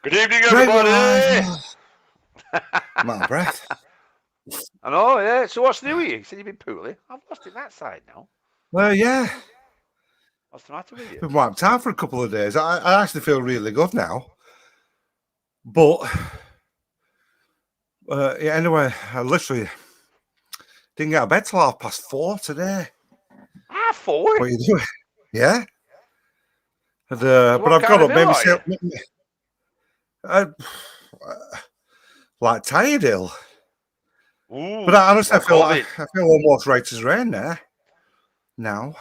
Good evening, everybody. I'm out of breath. I know, yeah. So what's new with you? You said you've been poorly. I've lost it that side now. Well, yeah. What's the matter with you? Been wiped out for a couple of days. I actually feel really good now. But, yeah, anyway, I literally didn't get out of bed till 4:30 today. 4:30? What are you doing? Yeah. And, So but I've got up maybe like tired ill. Ooh, But I honestly I feel almost right as rain there. Now.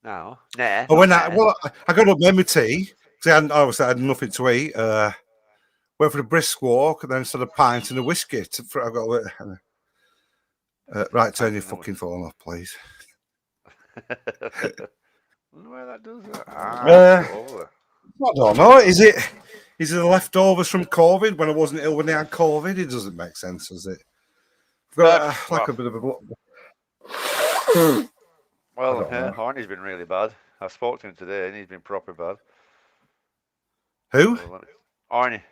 No. Nah. I got up, made my tea. Because I had nothing to eat. Went for a brisk walk and then sort of pint and a whiskey. I got right, turn your fucking phone off, please. Where that does that? I don't know. Is it the leftovers from COVID when I wasn't ill when they had COVID? It doesn't make sense, does it? I've got like a bit of a. Well, yeah, Arnie's been really bad. I spoke to him today and he's been proper bad. Who? Arnie.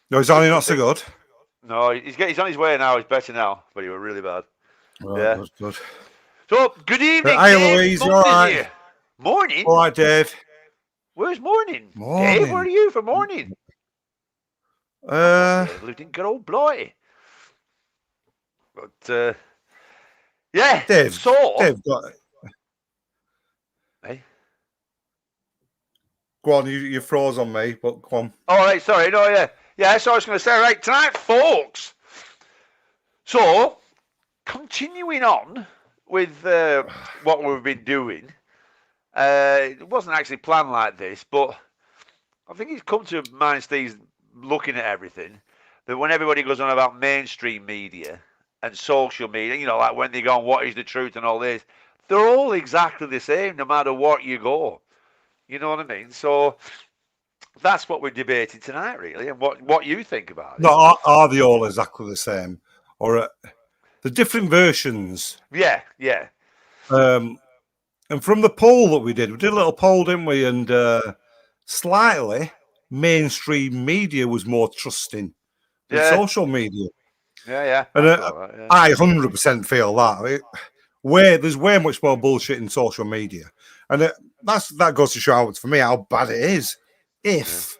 No, is Arnie not so good? No, he's on his way now. He's better now, but he was really bad. Oh, yeah. Good. So, good evening, hi, Dave. Louise. All right. Here. Morning? All right, Dave. Where's morning? Dave, where are you for morning? Lived in good old Blighty. But, yeah. Dave got it. Hey? Go on, you froze on me, but go on. All right, sorry. No, yeah. Yeah, so I was going to say, right, tonight, folks. So, continuing on with what we've been doing. It wasn't actually planned like this, but I think it's come to mind, Steve, looking at everything, that when everybody goes on about mainstream media and social media, you know, like when they go on what is the truth and all this, they're all exactly the same no matter what you go. You know what I mean? So that's what we're debating tonight, really, and what you think about it. No, are they all exactly the same? Or the different versions? Yeah. And from the poll that we did a little poll, didn't we? And slightly, mainstream media was more trusting than social media. Yeah. And I 100% feel that. There's way much more bullshit in social media. And that goes to show for me how bad it is. If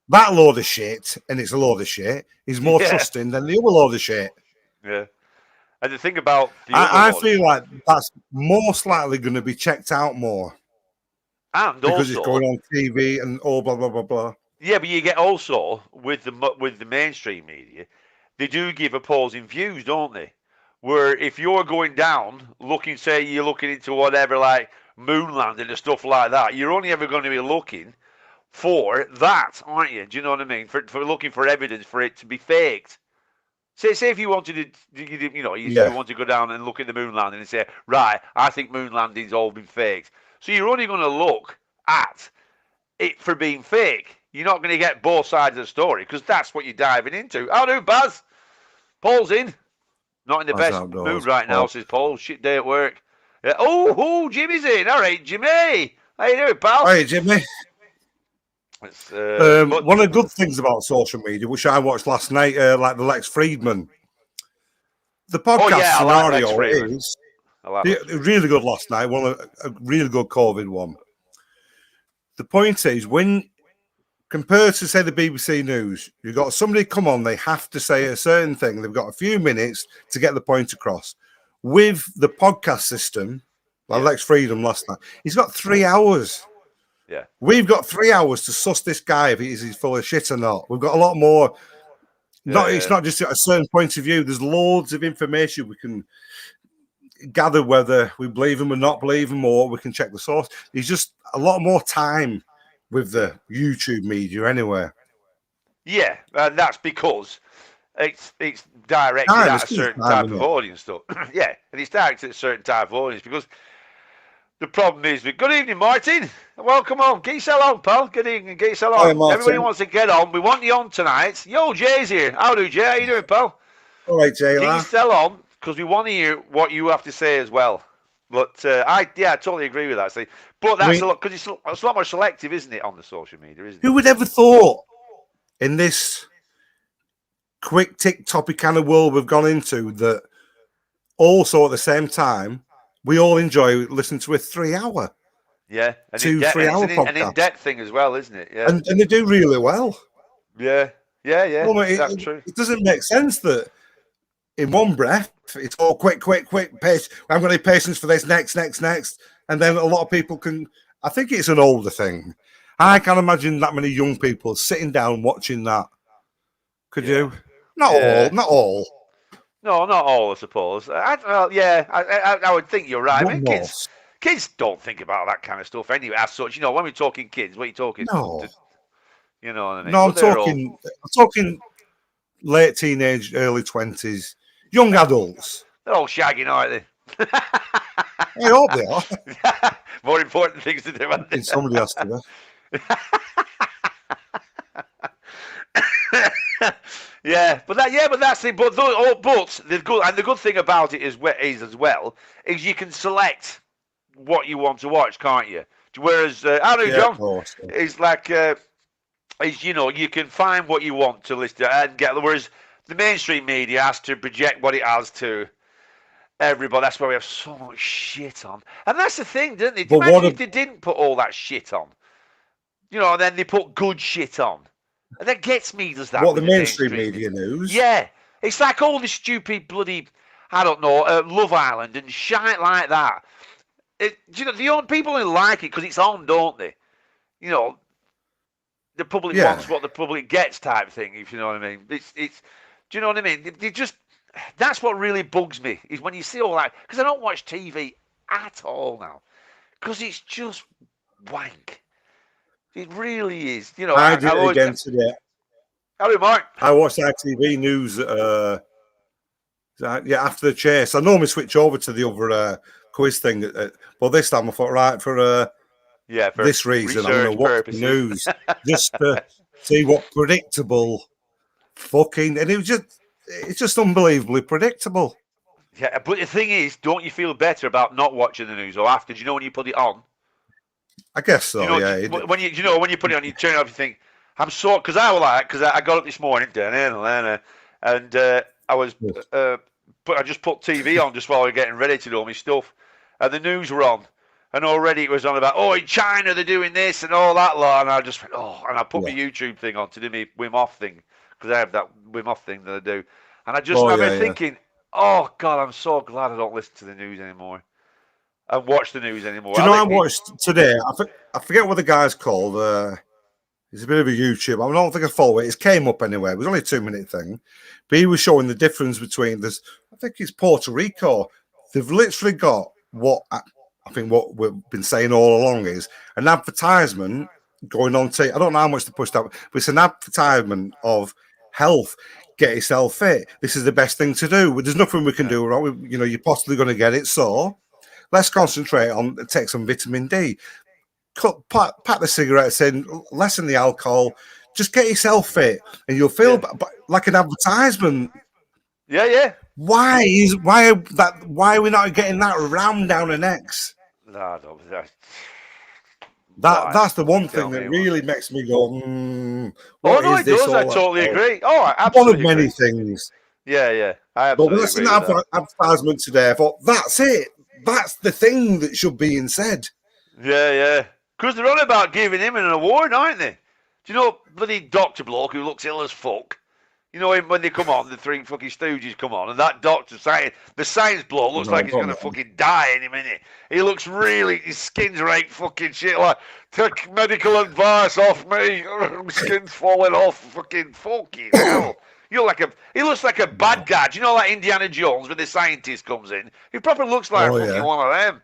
that load of shit, and it's a load of shit, is more trusting than the other load of shit. Yeah. And the thing about I feel like that's most likely going to be checked out more. And because also, it's going on TV and all blah, blah, blah, blah. Yeah, but you get also, with the mainstream media, they do give opposing views, don't they? Where if you're going down, say you're looking into whatever, like moon landing and stuff like that, you're only ever going to be looking for that, aren't you? Do you know what I mean? For looking for evidence for it to be faked. Say if you wanted to, you want to go down and look at the moon landing and say, right, I think moon landing's all been faked. So you're only going to look at it for being fake. You're not going to get both sides of the story because that's what you're diving into. How do, Baz? Paul's in. Not in the best mood right now, says Paul. Shit day at work. Yeah. Oh, Jimmy's in. All right, Jimmy. How you doing, pal? Hey, Jimmy. One of the good things about social media, which I watched last night, like the Lex Friedman, the podcast scenario is really good last night. A really good COVID one. The point is, when compared to say the BBC News, you've got somebody come on, they have to say a certain thing. They've got a few minutes to get the point across. With the podcast system, like Lex Friedman last night, he's got 3 hours. Yeah, we've got 3 hours to suss this guy if he's full of shit or not. We've got a lot more. It's not just a certain point of view. There's loads of information we can gather, whether we believe him or not believe him, or we can check the source. There's just a lot more time with the YouTube media anyway. Yeah, and that's because it's directed at a certain type of audience, though. Yeah, and it's directed at a certain type of audience because the problem is, good evening, Martin. Welcome on. Get yourself on, pal. Good evening. Get yourself on. Hi, everybody wants to get on. We want you on tonight. Yo, Jay's here. How do, Jay? How you doing, pal? All right, Jay. Get yourself on because we want to hear what you have to say as well. But I totally agree with that. See, but that's a lot because it's a lot more selective, isn't it, on the social media? Isn't it? Who would ever thought in this quick tick-toppy kind of world we've gone into that also at the same time we all enjoy listening to a 3-hour, yeah, 2-3 hour podcast, an in-depth thing as well, isn't it? Yeah, and they do really well. Yeah. Well, that's true. It doesn't make sense that in one breath it's all quick, pace. I'm going to need patience for this next, and then a lot of people can. I think it's an older thing. I can't imagine that many young people sitting down watching that. Could you? Not all. No, not all, I suppose. I would think you're right. I mean, kids don't think about that kind of stuff anyway. As such, when we're talking kids, what are you talking? No. You know what I mean? No, I'm talking late teenage, early 20s, young adults. They're all shagging, aren't they? I hope they are. More important things to do, aren't they? Somebody has to be. but that's it. But the good thing about it is you can select what you want to watch, can't you? Whereas I don't know, John, it's like you can find what you want to listen to and get. Whereas the mainstream media has to project what it has to everybody. That's why we have so much shit on, and that's the thing, didn't they? Imagine if they didn't put all that shit on, and then they put good shit on. And that gets me, does that? What, the mainstream media news? Yeah. It's like all the stupid bloody, I don't know, Love Island and shite like that. The only people who like it because it's on, don't they? The public wants what the public gets type thing, if you know what I mean. It's do you know what I mean? That's what really bugs me, is when you see all that. Because I don't watch TV at all now. Because it's just wank. It really is. I did it again today. How do you, Mark? I watched ITV News after the chase. I normally switch over to the other quiz thing, but this time I thought, right, for this reason, I'm going to watch the news just to see what predictable fucking... And it's just unbelievably predictable. Yeah, but the thing is, don't you feel better about not watching the news or after? Do you know when you put it on? I guess so. When you put it on, you turn it off. You think because I got up this morning, and I just put TV on just while we were getting ready to do all my stuff, and the news were on, and already it was on about in China they're doing this and all that lot, and I just went and I put my YouTube thing on to do my Wim Hof thing because I have that Wim Hof thing that I do, and I just remember thinking, oh God, I'm so glad I don't listen to the news anymore. And watch the news anymore. Do you know I watched today? I forget what the guy's called. He's a bit of a YouTube. I don't think I follow it. It came up anyway. It was only a 2-minute thing. But he was showing the difference between this. I think it's Puerto Rico. They've literally got what we've been saying all along is an advertisement going on. I don't know how much they pushed out, but it's an advertisement of health. Get yourself fit. This is the best thing to do. There's nothing we can do wrong. You're possibly going to get it. So let's concentrate on take some vitamin D. Pack the cigarettes in, lessen the alcohol. Just get yourself fit, and you'll feel like an advertisement. Yeah. Why are we not getting that rammed down our necks? No, that's the one thing that really makes me go. It does. I totally agree. Oh, One absolutely. of many things. Yeah. I absolutely but agree. But that advertisement today, I thought that's it. That's the thing that should be said. Yeah. Because they're on about giving him an award, aren't they? Do you know bloody Dr. Bloke who looks ill as fuck? You know him when they come on, the three fucking stooges come on, and that doctor, the science bloke, looks like he's going to fucking die any minute. He looks his skin's right fucking shit, like, take medical advice off me, skin's falling off, fucking hell. He looks like a bad guy. Do you know, like Indiana Jones when the scientist comes in? He probably looks like fucking one of them.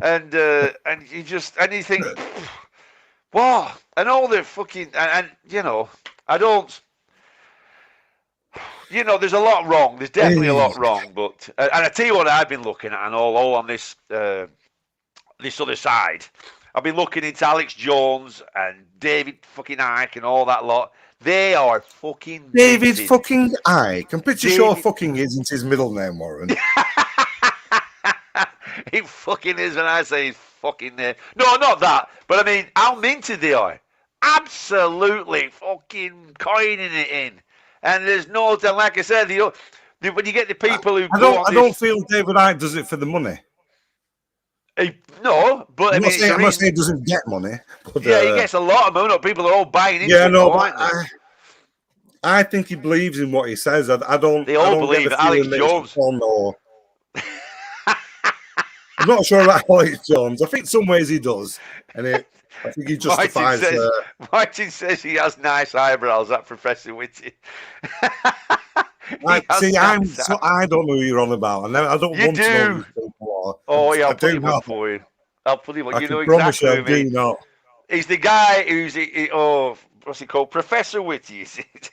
And you think, wow, and all the fucking, and I don't, there's a lot wrong. There's definitely a lot wrong, but, and I tell you what I've been looking at, and all on this other side, I've been looking into Alex Jones and David fucking Icke and all that lot. They are fucking David fucking Icke. I'm pretty sure fucking isn't his middle name, Warren. It fucking is when I say it's fucking there. No, not that. But I mean, how minted they are. Absolutely fucking coining it in. And there's no, like I said, when you get the people who I don't feel David Icke does it for the money. No, but I'm not saying he doesn't get money. But, yeah, he gets a lot of money. People are all buying into it. But I think he believes in what he says. I don't. They all I don't believe get the Alex Jones. I'm not sure about Alex Jones. I think some ways he does, and I think he justifies. Martin says he has nice eyebrows. That Professor Whitty. I don't know who you're on about. I don't want to know who people are. Oh yeah, I'll put him up for you. I'll put him up. You know exactly who I mean. He's the guy who's what's he called? Professor Whitty. Is it?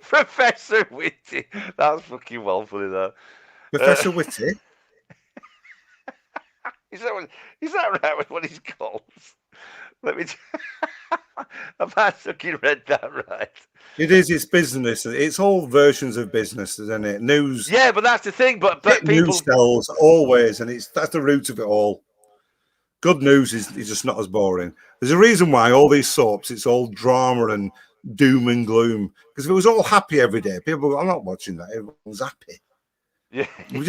Professor Whitty. That's fucking well funny, that. Professor Whitty. Is that right with what he's called? Let me. Have I fucking read that right? It is. It's business. It's all versions of business, isn't it? News. Yeah, but that's the thing. But people news sells always, and that's the root of it all. Good news is just not as boring. There's a reason why all these soaps, it's all drama and doom and gloom. Because if it was all happy every day, people go, I'm not watching that. Everyone's happy. Yeah. We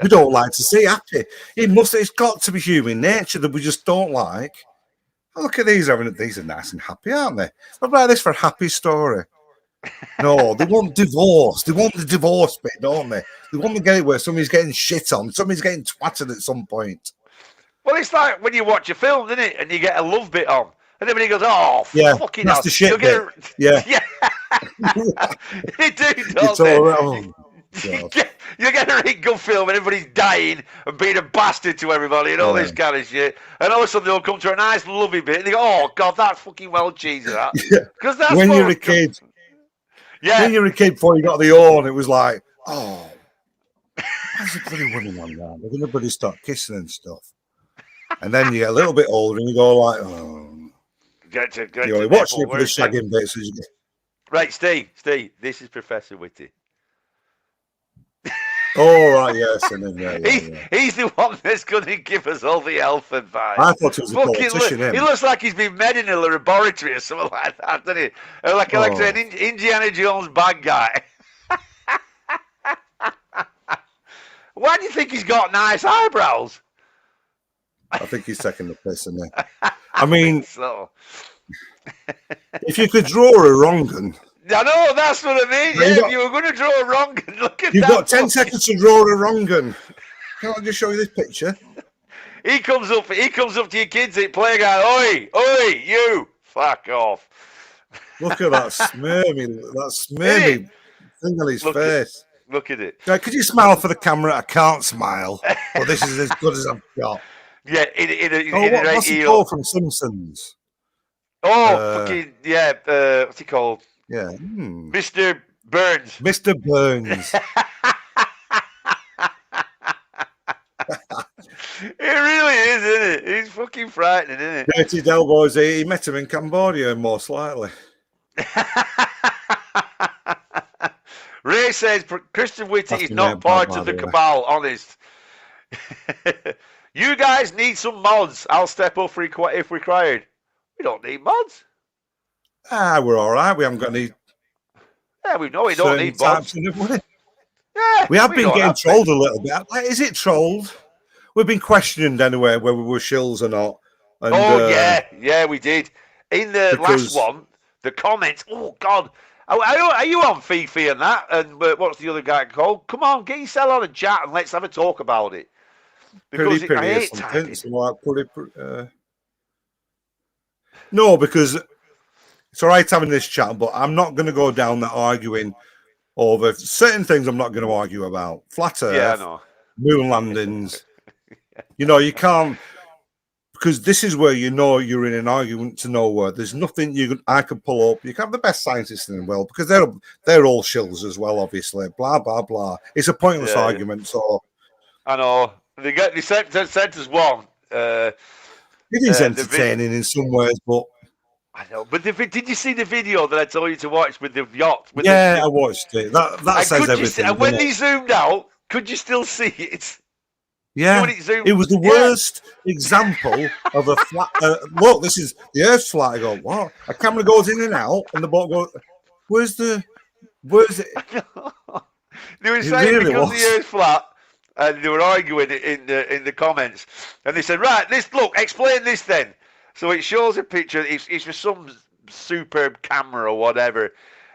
don't like to see happy. It's got to be human nature that we just don't like. Oh, look at these. These are nice and happy, aren't they? What about this for a happy story? No, they want divorce. They want the divorce bit, don't they? They want to get it where somebody's getting shit on. Somebody's getting twatted at some point. Well, it's like when you watch a film, isn't it? And you get a love bit on. And everybody goes, oh, fucking that's hell. The shit bit. Yeah. They do, don't they? You get a really good film and everybody's dying and being a bastard to everybody and all this kind of shit. And all of a sudden they'll come to a nice, lovely bit and they go, oh, God, that's fucking well cheesy, that. Because that's when you're a kid. Yeah. When you're a kid before you got the horn, it was like, oh, why's the bloody women on that? They're going to bloody start kissing and stuff. And then you get a little bit older and you go like, oh. You're watching it for the shagging bits. Right, Steve, this is Professor Whitty. Oh, right, yes. And then, he's the one that's going to give us all the health advice. I thought it was a politician. He looks like he's been med in a laboratory or something like that, doesn't he? Like an Indiana Jones bad guy. Why do you think he's got nice eyebrows? I think he's taking the piss, isn't he? I mean, if you could draw a wrong one. I know, that's what I mean. Yeah, if you were going to draw a wrong one, look at that. You've got 10 seconds to draw a wrong one. Can I just show you this picture? He comes up to your kids at playground. Oi, you, fuck off. Look at that smirmy thing on his face. Look at it. Now, could you smile for the camera? I can't smile, but this is as good as I've got. Yeah, what's he called from Simpsons? Fucking what's he called? Yeah, Mr. Burns. Mr. Burns. It really is, isn't it? He's fucking frightening, isn't it? Dirty Del Boys. He met him in Cambodia, most likely. Ray says Christian Whitty is not part of the cabal. Honest. You guys need some mods. I'll step up if required. We don't need mods. We're all right. We haven't got any. Yeah, we know we don't need mods. Yeah, we have been getting trolled a little bit. Like, is it trolled? We've been questioned anyway whether we were shills or not. And, yeah, we did. In the last one, the comments. Oh God, are you on Fifi and that? And what's the other guy called? Come on, get yourself on a chat and let's have a talk about it. Because I hate typing. No, because it's all right having this chat, but I'm not going to go down that arguing over certain things. I'm not going to argue about flat Earth, moon landings. You can't, because this is where you're in an argument to nowhere. There's nothing I could pull up. You can have the best scientists in the world because they're all shills as well, obviously. Blah blah blah. It's a pointless argument. So I know they sent us one. It is entertaining in some ways, but I know. But did you see the video that I told you to watch with the yacht? I watched it. That says everything. And when they zoomed out, Could you still see it? Yeah, it was the worst example of a flat. Look, this is the Earth's flat. I go, what? A camera goes in and out, and the boat goes. Where's it? They were It saying really because was. the Earth's flat, and they were arguing in the comments, and they said, right, explain this then. So it shows a picture. It's for some superb camera or whatever,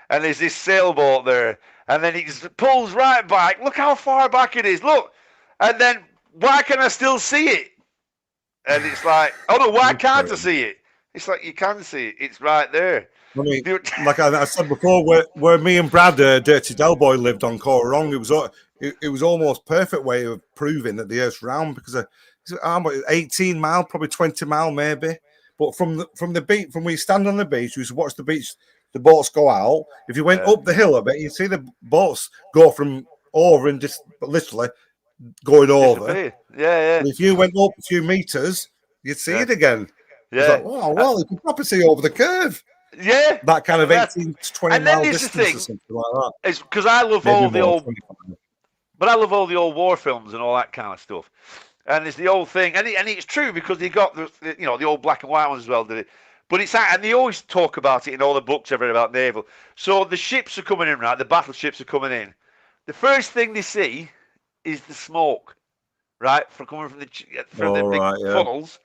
and there's this sailboat there, and then it pulls right back. Look how far back it is. Look, and then why can I still see it? And it's like, oh no, why can't I see it? It's like you can see it. It's right there. I mean, like I said before, where me and Brad, Dirty Del Boy, lived on Cororong, it was almost perfect way of proving that the Earth's round because 18 mile, probably 20 mile maybe. But from the beach, from where you stand on the beach, you watch the beach, the boats go out. If you went up the hill a bit, you see the boats go from over and just literally going over. Yeah. And if you went up a few meters, you'd see it again. Yeah. It's like, oh, well, you can probably see over the curve. Yeah. That kind of 18 to 20 mile distance thing, or something like that. It's because I love all the old, but I love all the old war films and all that kind of stuff. And it's the old thing, and it's true because they got the old black and white ones as well, did it? But and they always talk about it in all the books I've read about naval. So the ships are coming in, right? The battleships are coming in. The first thing they see is the smoke, right? Coming from the big funnels,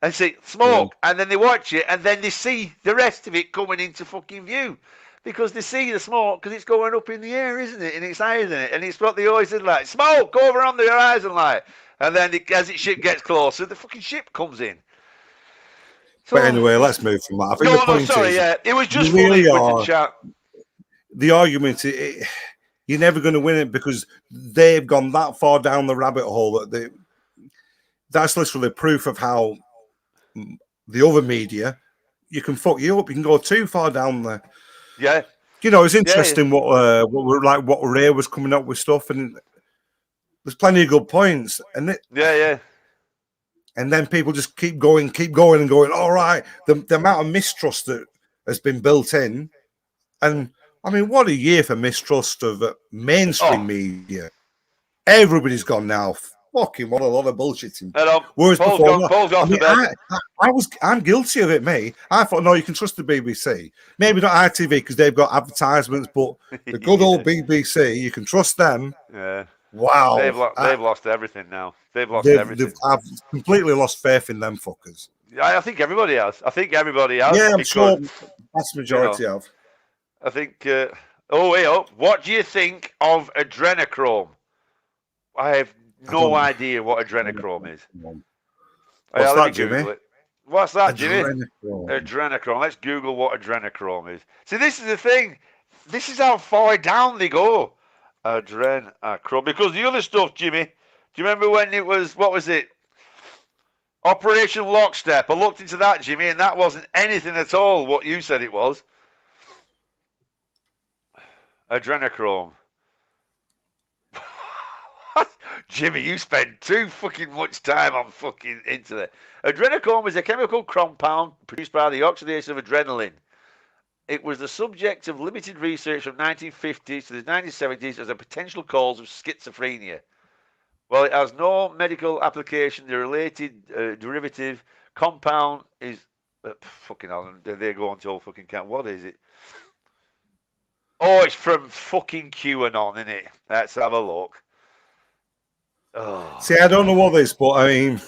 and see smoke, and then they watch it, and then they see the rest of it coming into fucking view. Because they see the smoke because it's going up in the air, isn't it? And it's higher than it. And it's what they always did, like, smoke over on the horizon light. And then as its ship gets closer, the fucking ship comes in. So, but anyway, let's move from that. I think the point is, it was just really funny chat. The argument, you're never going to win it because they've gone that far down the rabbit hole that that's literally proof of how the other media, you can fuck you up. You can go too far down there. Yeah. You know, it's interesting what Ray was coming up with stuff, and there's plenty of good points. And and then people just keep going and going. All right, the amount of mistrust that has been built in, and I mean, what a year for mistrust of mainstream media. Everybody's gone now. Fucking what a lot of bullshitting. Whereas before, I'm guilty of it, mate. I thought, no, you can trust the BBC. Maybe not ITV because they've got advertisements, but the good old BBC, you can trust them. Yeah. Wow. They've lost everything now. Everything. I've completely lost faith in them fuckers. I think everybody has. Yeah, I'm sure vast majority have. I think. What do you think of adrenochrome? I have no idea what adrenochrome is. What's that, Jimmy? What's that, Jimmy? Adrenochrome. Let's Google what adrenochrome is. See, this is the thing. This is how far down they go. Adrenochrome. Because the other stuff, Jimmy, do you remember when it was, what was it? Operation Lockstep. I looked into that, Jimmy, and that wasn't anything at all what you said it was. Adrenochrome. Jimmy, you spend too fucking much time on fucking internet. Adrenochrome is a chemical compound produced by the oxidation of adrenaline. It was the subject of limited research from 1950s to the 1970s as a potential cause of schizophrenia. While it has no medical application, the related derivative compound is fucking hell. They go on to all fucking count. What is it? Oh, it's from fucking QAnon, isn't it? Let's have a look. Oh. See, I don't know what this, but I mean,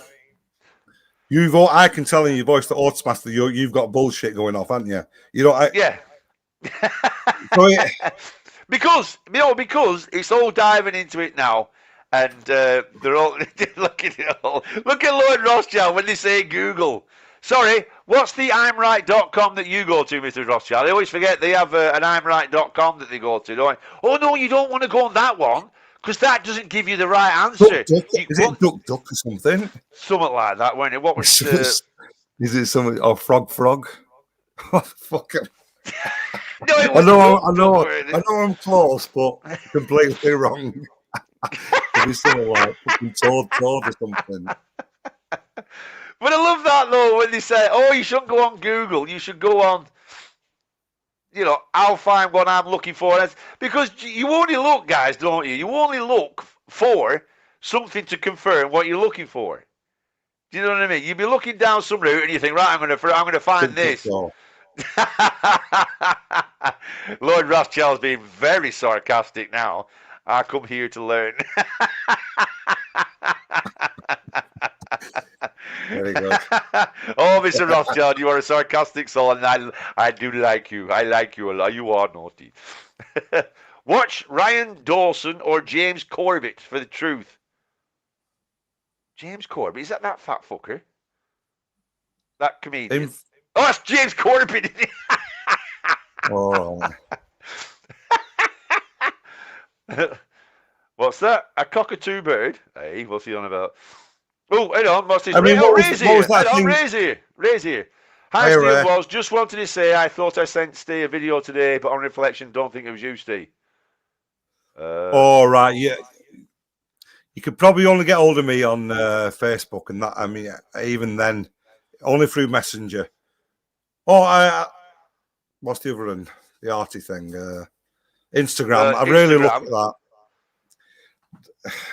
I can tell in your voice that Automaster, you've got bullshit going off, haven't you? You know, yeah. because it's all diving into it now, and they're all look at it all. Look at Lord Rothschild when they say Google. Sorry, what's the I'mRight.com that you go to, Mr. Rothschild? I always forget they have an I'mRight.com that they go to, don't they? Oh no, you don't want to go on that one. Because that doesn't give you the right answer. Is it Duck or something? Something like that, wasn't it? What was Is it something? Oh, Frog? Fuck it. No, it I know I'm close, but completely wrong. It'd be something like fucking Toad or something. But I love that though when they say, "Oh, you shouldn't go on Google. You should go on." You know, I'll find what I'm looking for. Because you only look, guys, don't you? You only look for something to confirm what you're looking for. Do you know what I mean? You'd be looking down some route and you think, right, I'm going to find this. Lord Rothschild's being very sarcastic now. I come here to learn. Very good. Oh, Mr. Rothschild, you are a sarcastic soul, and I do like you. I like you a lot. You are naughty. Watch Ryan Dawson or James Corbett for the truth. James Corbett? Is that fat fucker? That comedian? Oh, that's James Corbett. Oh. What's that? A cockatoo bird? Hey, what's he on about? Oh, hang on. What's his Ray's here. Ray's here. Hi, Steve Walls. Just wanted to say I thought I sent Steve a video today, but on reflection, don't think it was you, Steve. All right, yeah. You could probably only get hold of me on Facebook, and that, I mean, even then, only through Messenger. Oh, what's the other one? The arty thing. Instagram. I really look at that.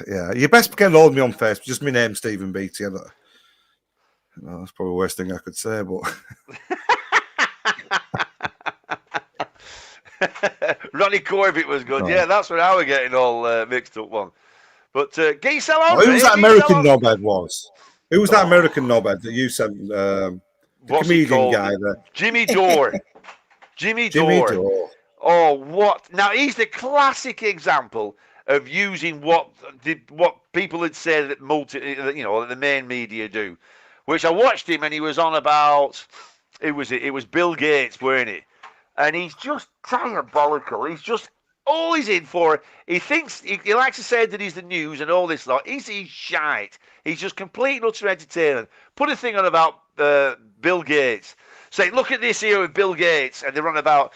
Yeah, you best get hold of me on Facebook. Just my name, Stephen Beattie. That's probably the worst thing I could say, but. Ronnie Corbett was good. Oh. Yeah, that's what I was getting all mixed up one. But get yourself on. Who was that American knobhead was? Who was that American knobhead that you sent? The comedian guy there. Jimmy Dore. Jimmy Dore. Oh, what? Now, he's the classic example of using what people had said that the main media do. Which I watched him and he was on about, it was Bill Gates, weren't it? And he's just diabolical. He's just all he's in for. He thinks he likes to say that he's the news and all this lot. He's shite. He's just complete and utter entertainment. Put a thing on about Bill Gates. Say, look at this here with Bill Gates, and they're on about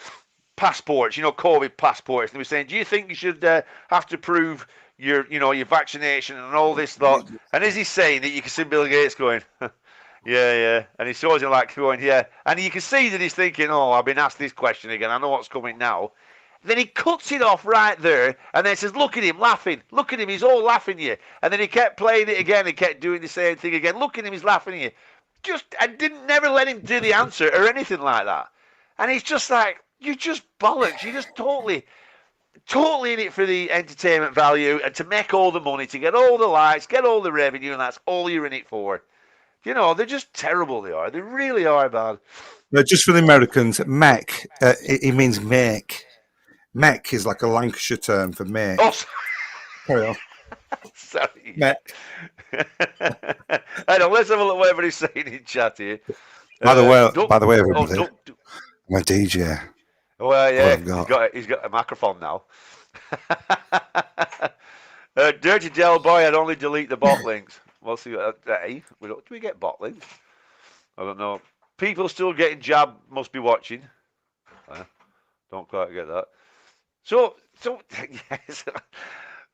passports, COVID passports. And they were saying, do you think you should have to prove your vaccination and all this lot? And as he's saying that, you can see Bill Gates going, yeah. And he's always like going, yeah. And you can see that he's thinking, oh, I've been asked this question again. I know what's coming now. Then he cuts it off right there and then says, look at him laughing. Look at him. He's all laughing at you. And then he kept playing it again and kept doing the same thing again. Look at him. He's laughing at you. I didn't never let him do the answer or anything like that. And he's just like, you're just bollocks. You're just totally in it for the entertainment value and to make all the money, to get all the likes, get all the revenue, and that's all you're in it for. They're just terrible, they are. They really are bad. No, just for the Americans, mech, it means make. Mech is like a Lancashire term for make. Oh, sorry. Carry on. Sorry. Mech. Hang on, let's have a look what everybody's saying in chat here. By the way, everybody, I'm a DJ. Well, yeah, he's got a microphone now. Dirty Del Boy, I'd only delete the bot links. We'll see. Do we get bot links? I don't know. People still getting jabbed must be watching. Don't quite get that. So yes.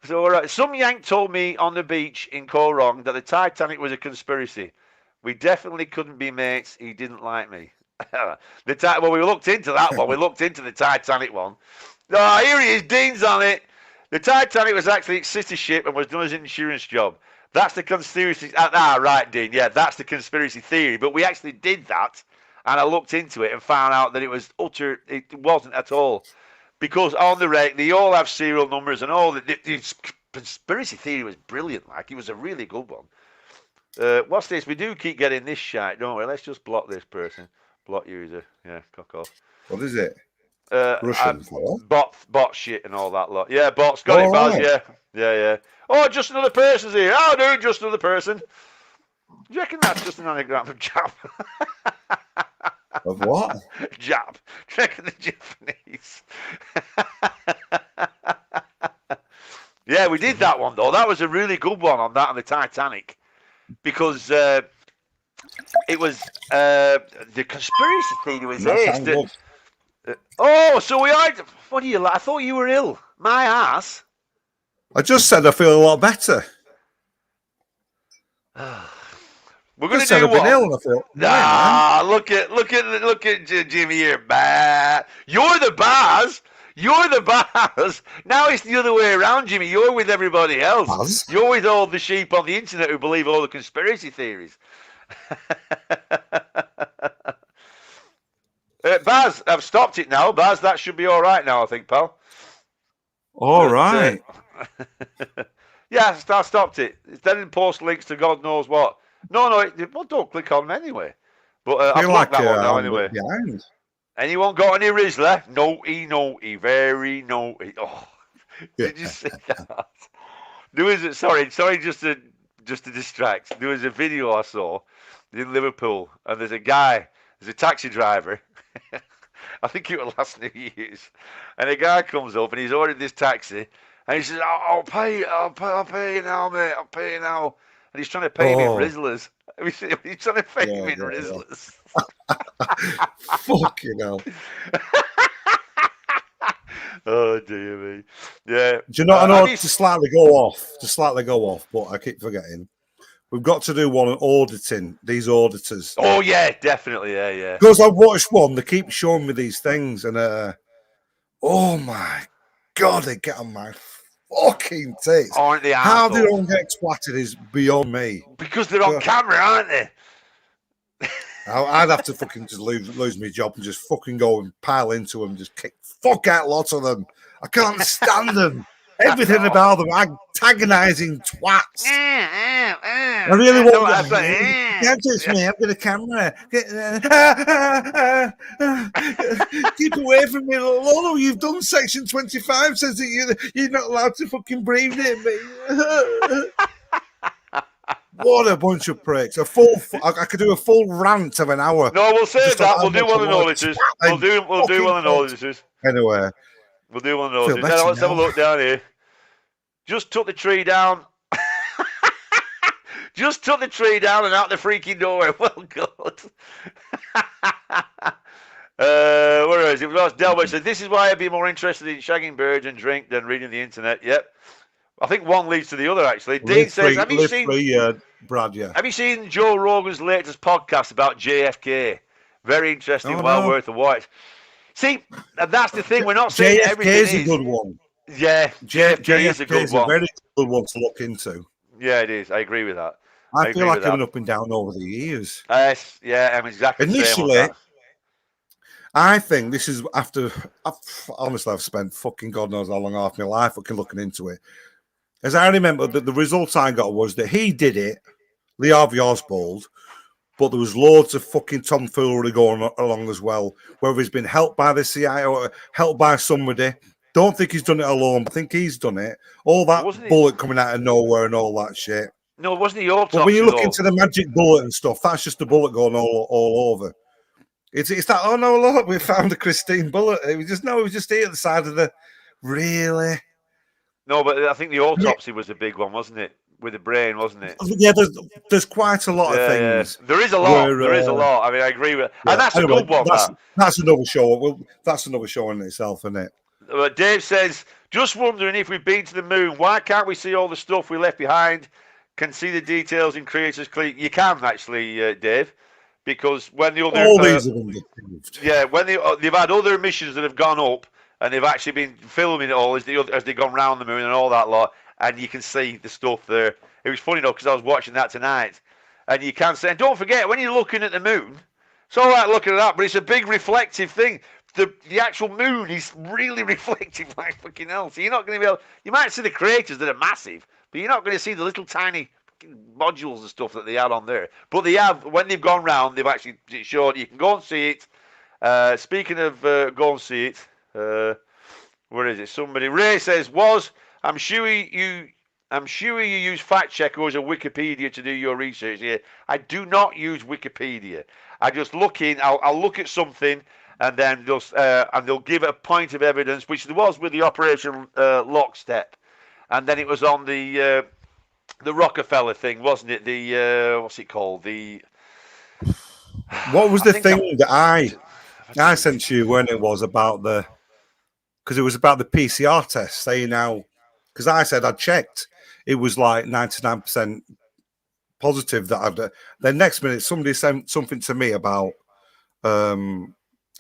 So all right. Some yank told me on the beach in Koh Rong that the Titanic was a conspiracy. We definitely couldn't be mates. He didn't like me. Well, we looked into that one. We looked into the Titanic one. Oh, here he is. Dean's on it. The Titanic was actually a city ship and was done as an insurance job. That's the conspiracy. Right, Dean. Yeah, that's the conspiracy theory. But we actually did that, and I looked into it and found out that it was utter. It wasn't at all, because on the wreck they all have serial numbers and all. The conspiracy theory was brilliant. Like, it was a really good one. What's this? We do keep getting this shite, don't we? Let's just block this person. Block user. Yeah, cock off. What is it? Russian bot shit and all that lot. Yeah, bots. Got it, Baz. Right. Yeah. Oh, just another person's here. Oh, dude, just another person. Do you reckon that's just an anagram of Jap? Of what? Jap. Do you reckon the Japanese? Yeah, we did that one, though. That was a really good one on that on the Titanic. Because it was the conspiracy theory was this. So we are. What are you like? I thought you were ill. My ass. I just said I feel a lot better. We're going to do what? Ill, I feel. Look at Jimmy here. Bah. You're the Baz. You're the Baz. Now it's the other way around, Jimmy. You're with everybody else. Baz? You're with all the sheep on the internet who believe all the conspiracy theories. Baz, I've stopped it now. Baz, that should be all right now, I think, pal. All right. Yeah, I stopped it. It didn't post links to God knows what. No, well, don't click on them anyway. But I've blocked that one now anyway. Behind. Anyone got any Rizzler? Naughty, very naughty. Oh, did you see that? There was sorry, just to distract. There was a video I saw in Liverpool, and there's a taxi driver. I think it was last New Year's, and a guy comes up and he's ordered this taxi, and he says, "I'll pay you now, mate. I'll pay you now." And he's trying to pay him in Rizzlers. He's trying to pay him in Rizzlers. Fucking hell. Oh dear me. Yeah. Do you know? I know to slightly go off, but I keep forgetting. We've got to do one on auditing these auditors. Oh yeah, definitely, yeah. Because I watched one, they keep showing me these things, and oh my god, they get on my fucking tits. Aren't they? How they don't get twatted is beyond me. Because they're on camera, aren't they? I'd have to fucking just lose my job and just fucking go and pile into them, just kick fuck out lots of them. I can't stand them. Everything about them, antagonising twats. I really want to. Can't touch me. I've got a camera. Keep away from me, Lolo. You've done Section 25. Says that you're not allowed to fucking breathe in me. What a bunch of pricks! I could do a full rant of an hour. No, we'll save that. We'll do one of auditors. We'll do one of auditors. Anyway, we'll do one of auditors. Now, let's have a look down here. Just took the tree down. Just took the tree down and out the freaking door. Well, God. Where is it? Ross Delbert said, "This is why I'd be more interested in shagging birds and drink than reading the internet." Yep. I think one leads to the other, actually. Dean says, have you seen Brad, yeah. Have you seen Joe Rogan's latest podcast about JFK? Very interesting, worth a watch. See, that's the thing. We're not saying everything is a good one. Yeah, JFK is a good one. A very good one to look into. Yeah, it is. I agree with that. I feel like I've been up and down over the years. Yeah, I'm exactly initially, the same on that. I think this is after. Honestly, I've spent fucking God knows how long half my life fucking looking into it. As I remember, the results I got was that he did it, Lee Harvey Oswald, but there was loads of fucking tomfoolery going along as well, whether he's been helped by the CIA or helped by somebody. Don't think he's done it alone. I think he's done it. All that bullet coming out of nowhere and all that shit. No, it wasn't the autopsy. But when you look into the magic bullet and stuff, that's just a bullet going all over. It's that, oh no, look, we found a Christine bullet. It was just here at the side of the, really? No, but I think the autopsy was a big one, wasn't it? With the brain, wasn't it? Yeah, there's quite a lot of things. Yeah. There is a lot. There is a lot. I mean, I agree with. Yeah. And that's a good one. That's another show. Well, that's another show in itself, isn't it? Dave says, just wondering if we've been to the moon. Why can't we see all the stuff we left behind? Can see the details in Creators Click. You can actually, Dave, because when the other all these have been approved. Yeah, when they've had other missions that have gone up. And they've actually been filming it all as they've gone round the moon and all that lot. And you can see the stuff there. It was funny, though, because I was watching that tonight. And you can see, and don't forget, when you're looking at the moon, it's all right looking at that, but it's a big reflective thing. The actual moon is really reflective like fucking hell. So you're not going to be able, you might see the craters that are massive, but you're not going to see the little tiny modules and stuff that they had on there. But they have, when they've gone round, they've actually showed, you can go and see it. Speaking of go and see it, where is it? Ray says, I'm sure you use fact checkers or Wikipedia to do your research. Yeah, I do not use Wikipedia. I just look in. I'll look at something, and then they'll give a point of evidence, which there was with the Operation Lockstep, and then it was on the Rockefeller thing, wasn't it? The what's it called? What was the thing that I sent to you when it was about the. Because it was about the PCR test, saying how, because I said I'd checked, it was like 99% positive that I'd. Then next minute, somebody sent something to me about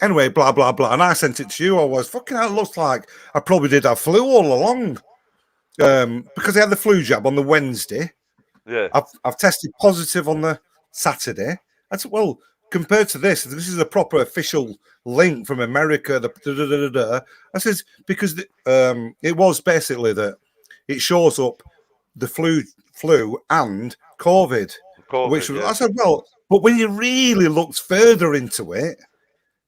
Anyway, blah, blah, blah. And I sent it to you. I was fucking hell, it looks like I probably did have flu all along. Because I had the flu jab on the Wednesday. Yeah. I've tested positive on the Saturday. I said, well, compared to this is a proper official link from America. I says, because it was basically that it shows up the flu and COVID which was, I said, well, but when you really looked further into it,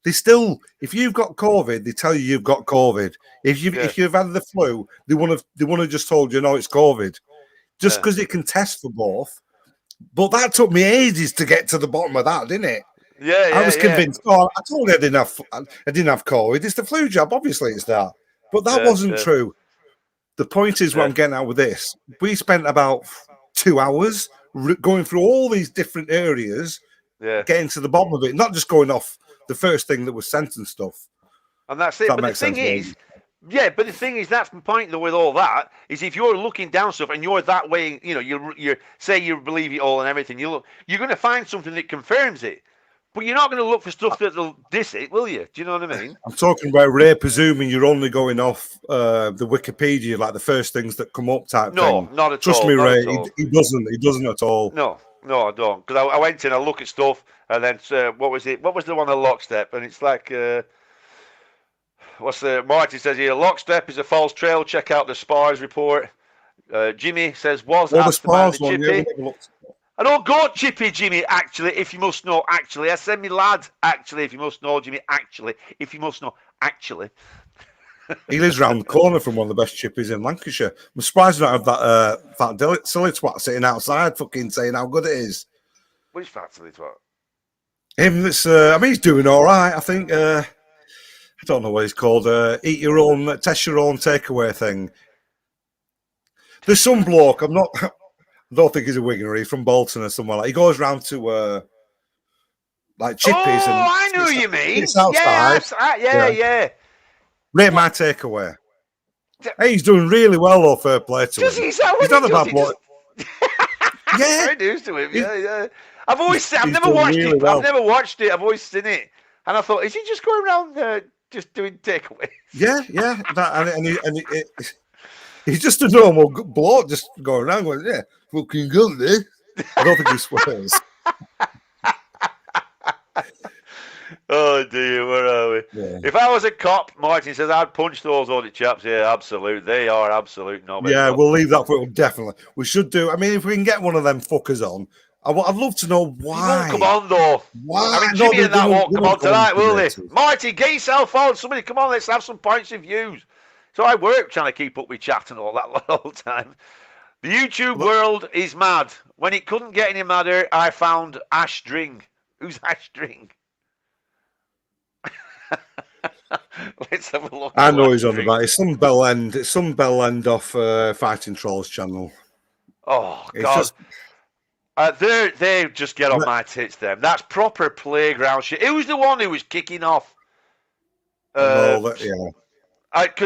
they still, if you've got COVID, they tell you you've got COVID. If you've had the flu, they want to just told you no, it's COVID, just because it can test for both. But that took me ages to get to the bottom of that, didn't it? I was convinced. Oh, I told you I didn't have COVID. It's the flu jab. Obviously, it's that. But that wasn't true. The point is, what I'm getting at with this, we spent about 2 hours going through all these different areas, getting to the bottom of it, not just going off the first thing that was sent and stuff. And that's it. But the thing is, but the thing is, that's my point though with all that, is if you're looking down stuff and you're that way, you know, you say you believe it all and everything, you're going to find something that confirms it. But you're not going to look for stuff that'll diss it, will you? Do you know what I mean? I'm talking about Ray presuming you're only going off the Wikipedia, like the first things that come up type thing. No, not at all. Trust me, Ray, he doesn't. He doesn't at all. No, I don't. Because I went in, I look at stuff, and then what was it? What was the one, the Lockstep? And it's like, Marty says here, Lockstep is a false trail. Check out the SPARS report. Jimmy says, the SPARS one, Chippy. I don't go Chippy, Jimmy, actually, if you must know, actually. I send me lad, actually, if you must know, Jimmy, actually, if you must know, actually. He lives round the corner from one of the best chippies in Lancashire. I'm surprised I don't have that silly twat sitting outside fucking saying how good it is. Which fat silly twat? Him that's, he's doing all right, I think. I don't know what he's called. Eat your own, test your own takeaway thing. There's some bloke, I don't think he's a Wiganer. He's from Bolton or somewhere. Like he goes round to like chippies. Oh, I know you mean. It's outside. Yeah. Rate my takeaway. Hey, he's doing really well, though. Fair play to him. He's not a bad bloke. Yeah, very news to him. Yeah. I've never watched it. Well. I've never watched it. I've always seen it, and I thought, is he just going around just doing takeaways? Yeah. He's just a normal bloke, just going around going, yeah, fucking good, eh? I don't think he swears. Oh dear, where are we? Yeah. If I was a cop, Martin says, I'd punch those audit chaps. Yeah, absolute. They are absolute knobheads. Yeah, we'll leave that for definitely. We should do. I mean, if we can get one of them fuckers on, I'd love to know why. He won't come on though. Why? I mean, Jimmy and that won't come on tonight, will they? Marty, get yourself on. Somebody come on. Let's have some points of views. So I work trying to keep up with chat and all that the whole time. The YouTube world is mad. When it couldn't get any madder, I found Ash String. Who's Ash String? Let's have a look. I know he's on the back. It's some bell end. It's some bell end off Fighting Trolls channel. Oh God! They just get on my tits. Them. That's proper playground shit. Who's the one who was kicking off? Because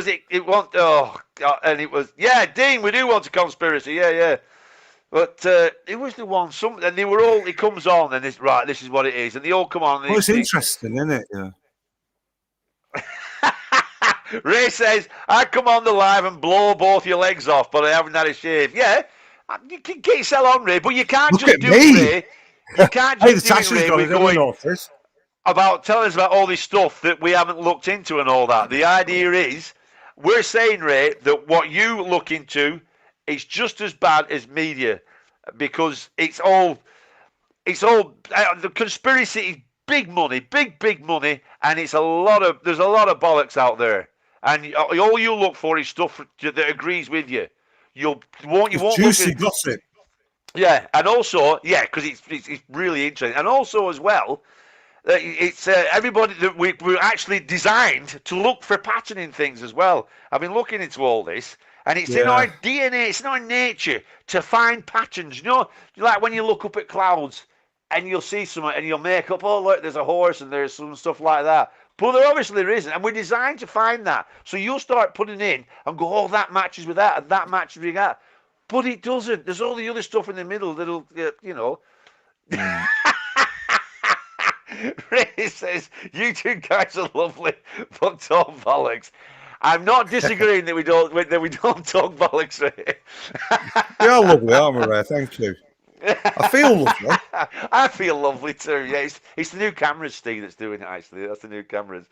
it want and it was Dean, we do want a conspiracy, but it was the one and they were all, it comes on and this is what it is, and they all come on. And it's interesting, isn't it? Yeah. Ray says, I come on the live and blow both your legs off, but I haven't had a shave. Yeah, you can get yourself on, Ray, but you can't just do it, Ray. You can't just do it, Ray, with going about telling us about all this stuff that we haven't looked into and all that. The idea is, we're saying, Ray, that what you look into is just as bad as media, because it's all the conspiracy is big money, big money, and there's a lot of bollocks out there, and all you look for is stuff that agrees with you. You won't juicy gossip. Yeah, and also because it's really interesting, and also as well. It's everybody that we're actually designed to look for pattern in things as well. I've been looking into all this, and it's in our DNA, it's in our nature to find patterns. You know, like when you look up at clouds and you'll see something and you'll make up, oh, look, there's a horse and there's some stuff like that. But there isn't, and we're designed to find that. So you'll start putting in and go, oh, that matches with that, and that matches with that. But it doesn't. There's all the other stuff in the middle that'll, Ray says, you two guys are lovely, but talk bollocks. I'm not disagreeing that we don't talk bollocks, Ray. We are lovely, aren't we, Ray? Thank you. I feel lovely. I feel lovely too. Yeah, it's the new cameras, Steve, that's doing it. Actually, that's the new cameras.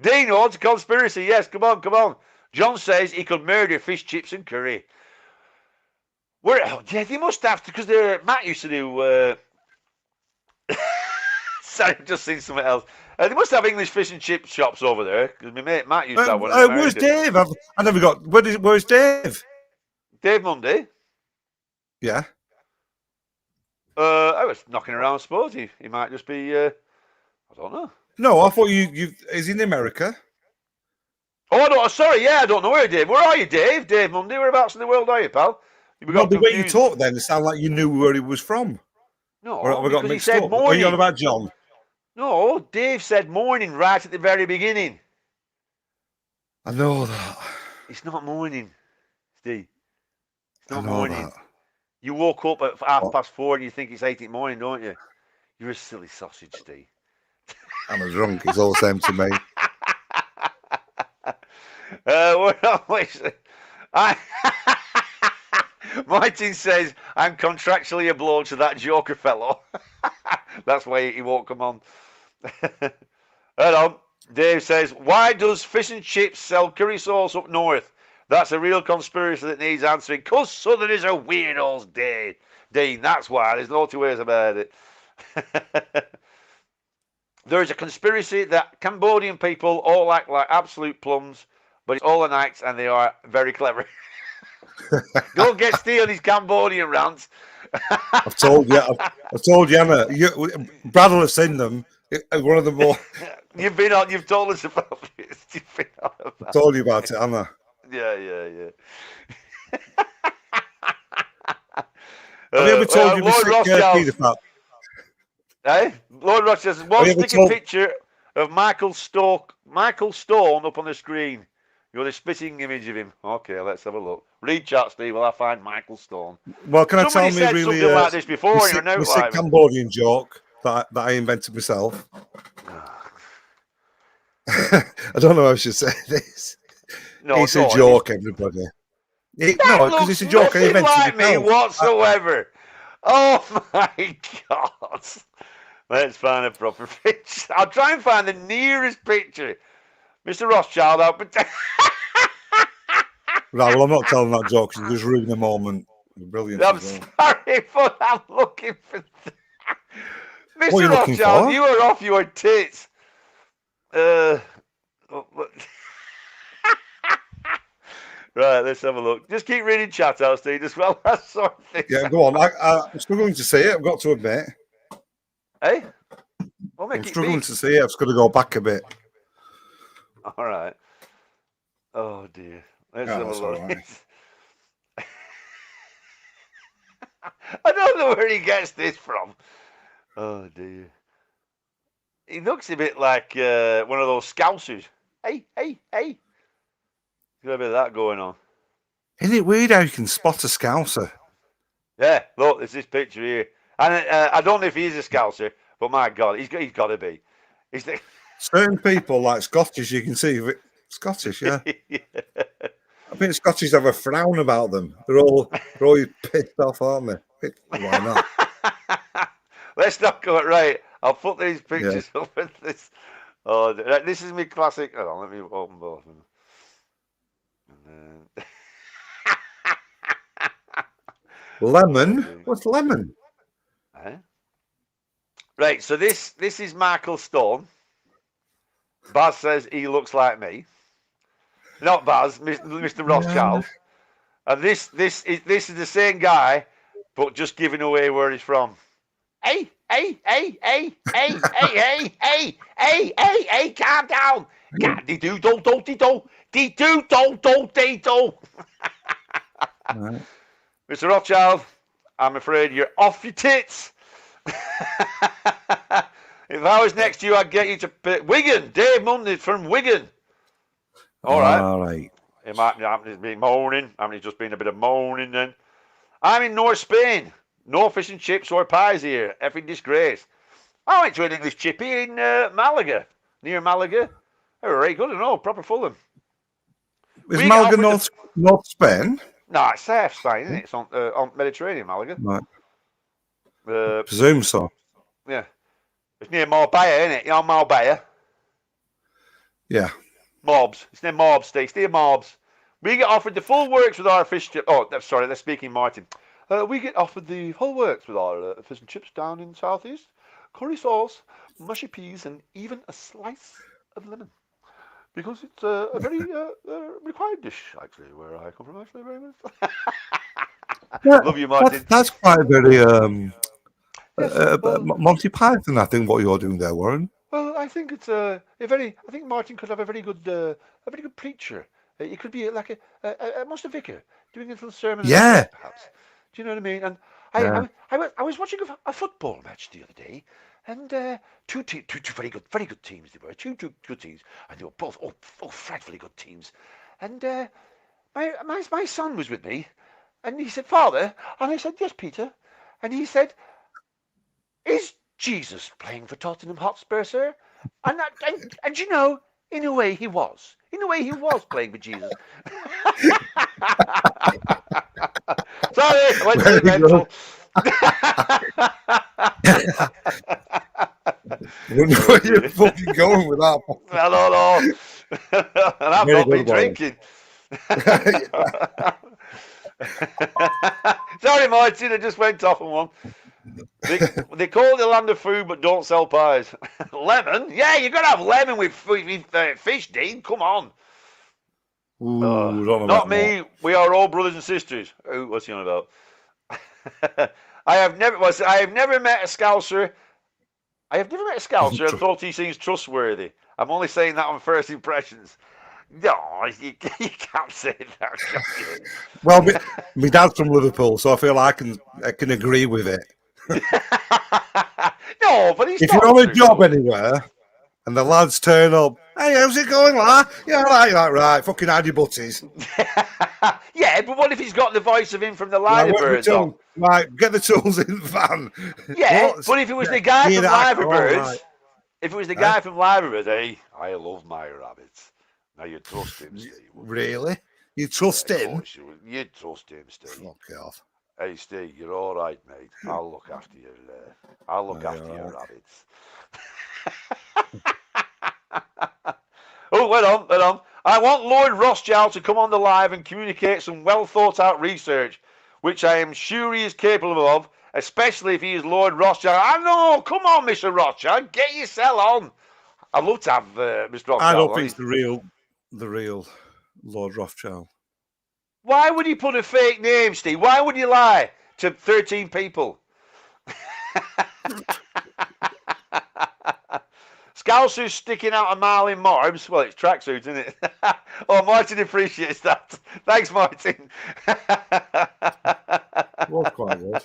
Dino, it's a conspiracy. Yes, come on. John says he could murder fish, chips, and curry. Yeah, they must have to, because Matt used to do. Sorry, I've just seen something else. They must have English fish and chip shops over there, because my mate Matt used to have one. Where's Dave? I never got. Where's Dave? Dave Mundy. Yeah. I was knocking around. I suppose he might just be. I don't know. No, I thought you. Is he in America? Oh no! Sorry, yeah, I don't know where Dave. Where are you, Dave? Dave Mundy. Whereabouts in the world are you, pal? Well, the way you talk, then it sounded like you knew where he was from. No, or we got mixed up. Morning. Are you on about John? No, Dave said morning right at the very beginning. I know that. It's not morning, Steve. It's not I know morning. That. You woke up at 4:30 and you think it's 8 in the morning, don't you? You're a silly sausage, Steve. I'm a drunk. It's all the same to me. Martin says, I'm contractually obliged to that Joker fellow. That's why he won't come on. Hold on. Dave says, why does fish and chips sell curry sauce up north? That's a real conspiracy that needs answering. Because Southerners are weirdos, Dean. That's why. There's no two ways about it. There is a conspiracy that Cambodian people all act like absolute plums, but it's all an act and they are very clever. Go get Steve on his Cambodian rants. I've told you, Anna. Brad will have seen them. One of the more. You've told us about this. I told you about it, Anna. Yeah. Have you ever told you Lord Rothschild? Lord Rothschild says, stick a picture of Michael Stone up on the screen. You're the spitting image of him. Okay, let's have a look. Read chat, Steve, while I find Michael Stone. Well, can I tell me said really something like this before? A sick Cambodian joke that I invented myself. I don't know how I should say this. No, it's a joke, everybody. No, because it's a joke I invented like me whatsoever. Oh my God. Let's find a proper picture. I'll try and find the nearest picture. Mr. Rothschild, Right, well, I'm not telling that joke because it just ruined the moment. Brilliant. I'm sorry, but I'm looking for that. Mr. Rothschild, you are off your tits. Right, let's have a look. Just keep reading chat out, Steve, as well. That sort of thing. Yeah, go on. I'm struggling to see it, I've got to admit. Hey? I'm struggling to see it. I've just got to go back a bit. All right. Oh, dear. Let's have a look. Right. I don't know where he gets this from. Oh, dear. He looks a bit like one of those scousers. Hey. There's a bit of that going on. Isn't it weird how you can spot a scouser? Yeah, look, there's this picture here. And I don't know if he is a scouser, but my God, he's got to be. Certain people, like Scottish, you can see. Scottish, yeah. Yeah. I think Scottish have a frown about them. They're all pissed off, aren't they? Why not? Let's not go right. I'll put these pictures up with this. Oh, this is my classic. Hold on, let me open both of them. And then... Lemon? What's lemon? Right, so this is Michael Stone. Baz says he looks like me. Not Baz, Mr. Rothschild. Yeah. And this is the same guy, but just giving away where he's from. Hey, calm down. Mr. Rothschild, I'm afraid you're off your tits. If I was next to you, I'd get you to pick Wigan. Dave Mundy from Wigan. All right. It might have been moaning. I mean, it's just been a bit of moaning then. I'm in North Spain. No fish and chips or pies here. Effing disgrace. I went to an English chippy in Malaga, near Malaga. They were very good and all, proper Fulham. Is Malaga North Spain? No, it's South Spain, isn't it? It's on Mediterranean, Malaga. Right. Presume so. Yeah. It's near Marbella, isn't it? You know Marbella? Yeah. Mobs. It's near Mobs, Steve. It's near Mobs. We get offered the full works with our fish chips. Oh, sorry, that's speaking Martin. We get offered the full works with our fish and chips down in the southeast. Curry sauce, mushy peas, and even a slice of lemon. Because it's a very required dish, actually, where I come from, actually, very much. Love you, Martin. That's quite very Monty Python, I think, what you're doing there, Warren. Well, I think it's I think Martin could have a very good preacher. He could be like a Master Vicar doing a little sermon. Yeah. Perhaps. Do you know what I mean? And I was watching a football match the other day, and two very good teams they were. Two good teams, and they were both frightfully good teams. And my son was with me, and he said, "Father," and I said, "Yes, Peter," and he said, "Is Jesus playing for Tottenham Hotspur, sir?" And you know, in a way he was. In a way he was playing for Jesus. Sorry, I went to the mental. I don't know where you're fucking going with that. No. And I've not been drinking. Sorry, Martin, I just went off on one. They call it the land of food, but don't sell pies. Lemon? Yeah, you got to have lemon with fish, Dean. Come on. Ooh, not me. That. We are all brothers and sisters. Oh, what's he on about? I have never met a Scouser. I have never met a Scouser and thought he seems trustworthy. I'm only saying that on first impressions. No, you can't say that. Well, my dad's from Liverpool, so I feel I can agree with it. No, but he's if you're on a job anywhere and the lads turn up, "Hey, how's it going, lad? Yeah, right, fucking hide your butties." Yeah, but what if he's got the voice of him from the Liverbirds on? Right, get the tools in the van. Yeah, but if it was the guy from Liverbirds, if it was the guy from Liverbirds, hey, I love my rabbits. Now you trust him, Steve. Really? You trust him? You trust him, Steve. Fuck off. Hey, Steve, you're all right, mate. I'll look after your your rabbits. Oh, wait on. I want Lord Rothschild to come on the live and communicate some well thought out research, which I am sure he is capable of, especially if he is Lord Rothschild. I know, come on, Mr. Rothschild, get yourself on. I'd love to have Mr. Rothschild. I don't think it's the real Lord Rothschild. Why would he put a fake name, Steve? Why would you lie to 13 people? Scousers sticking out a mile in Marbs. Well, it's tracksuits, isn't it? Oh, Martin appreciates that. Thanks, Martin. Was quite good.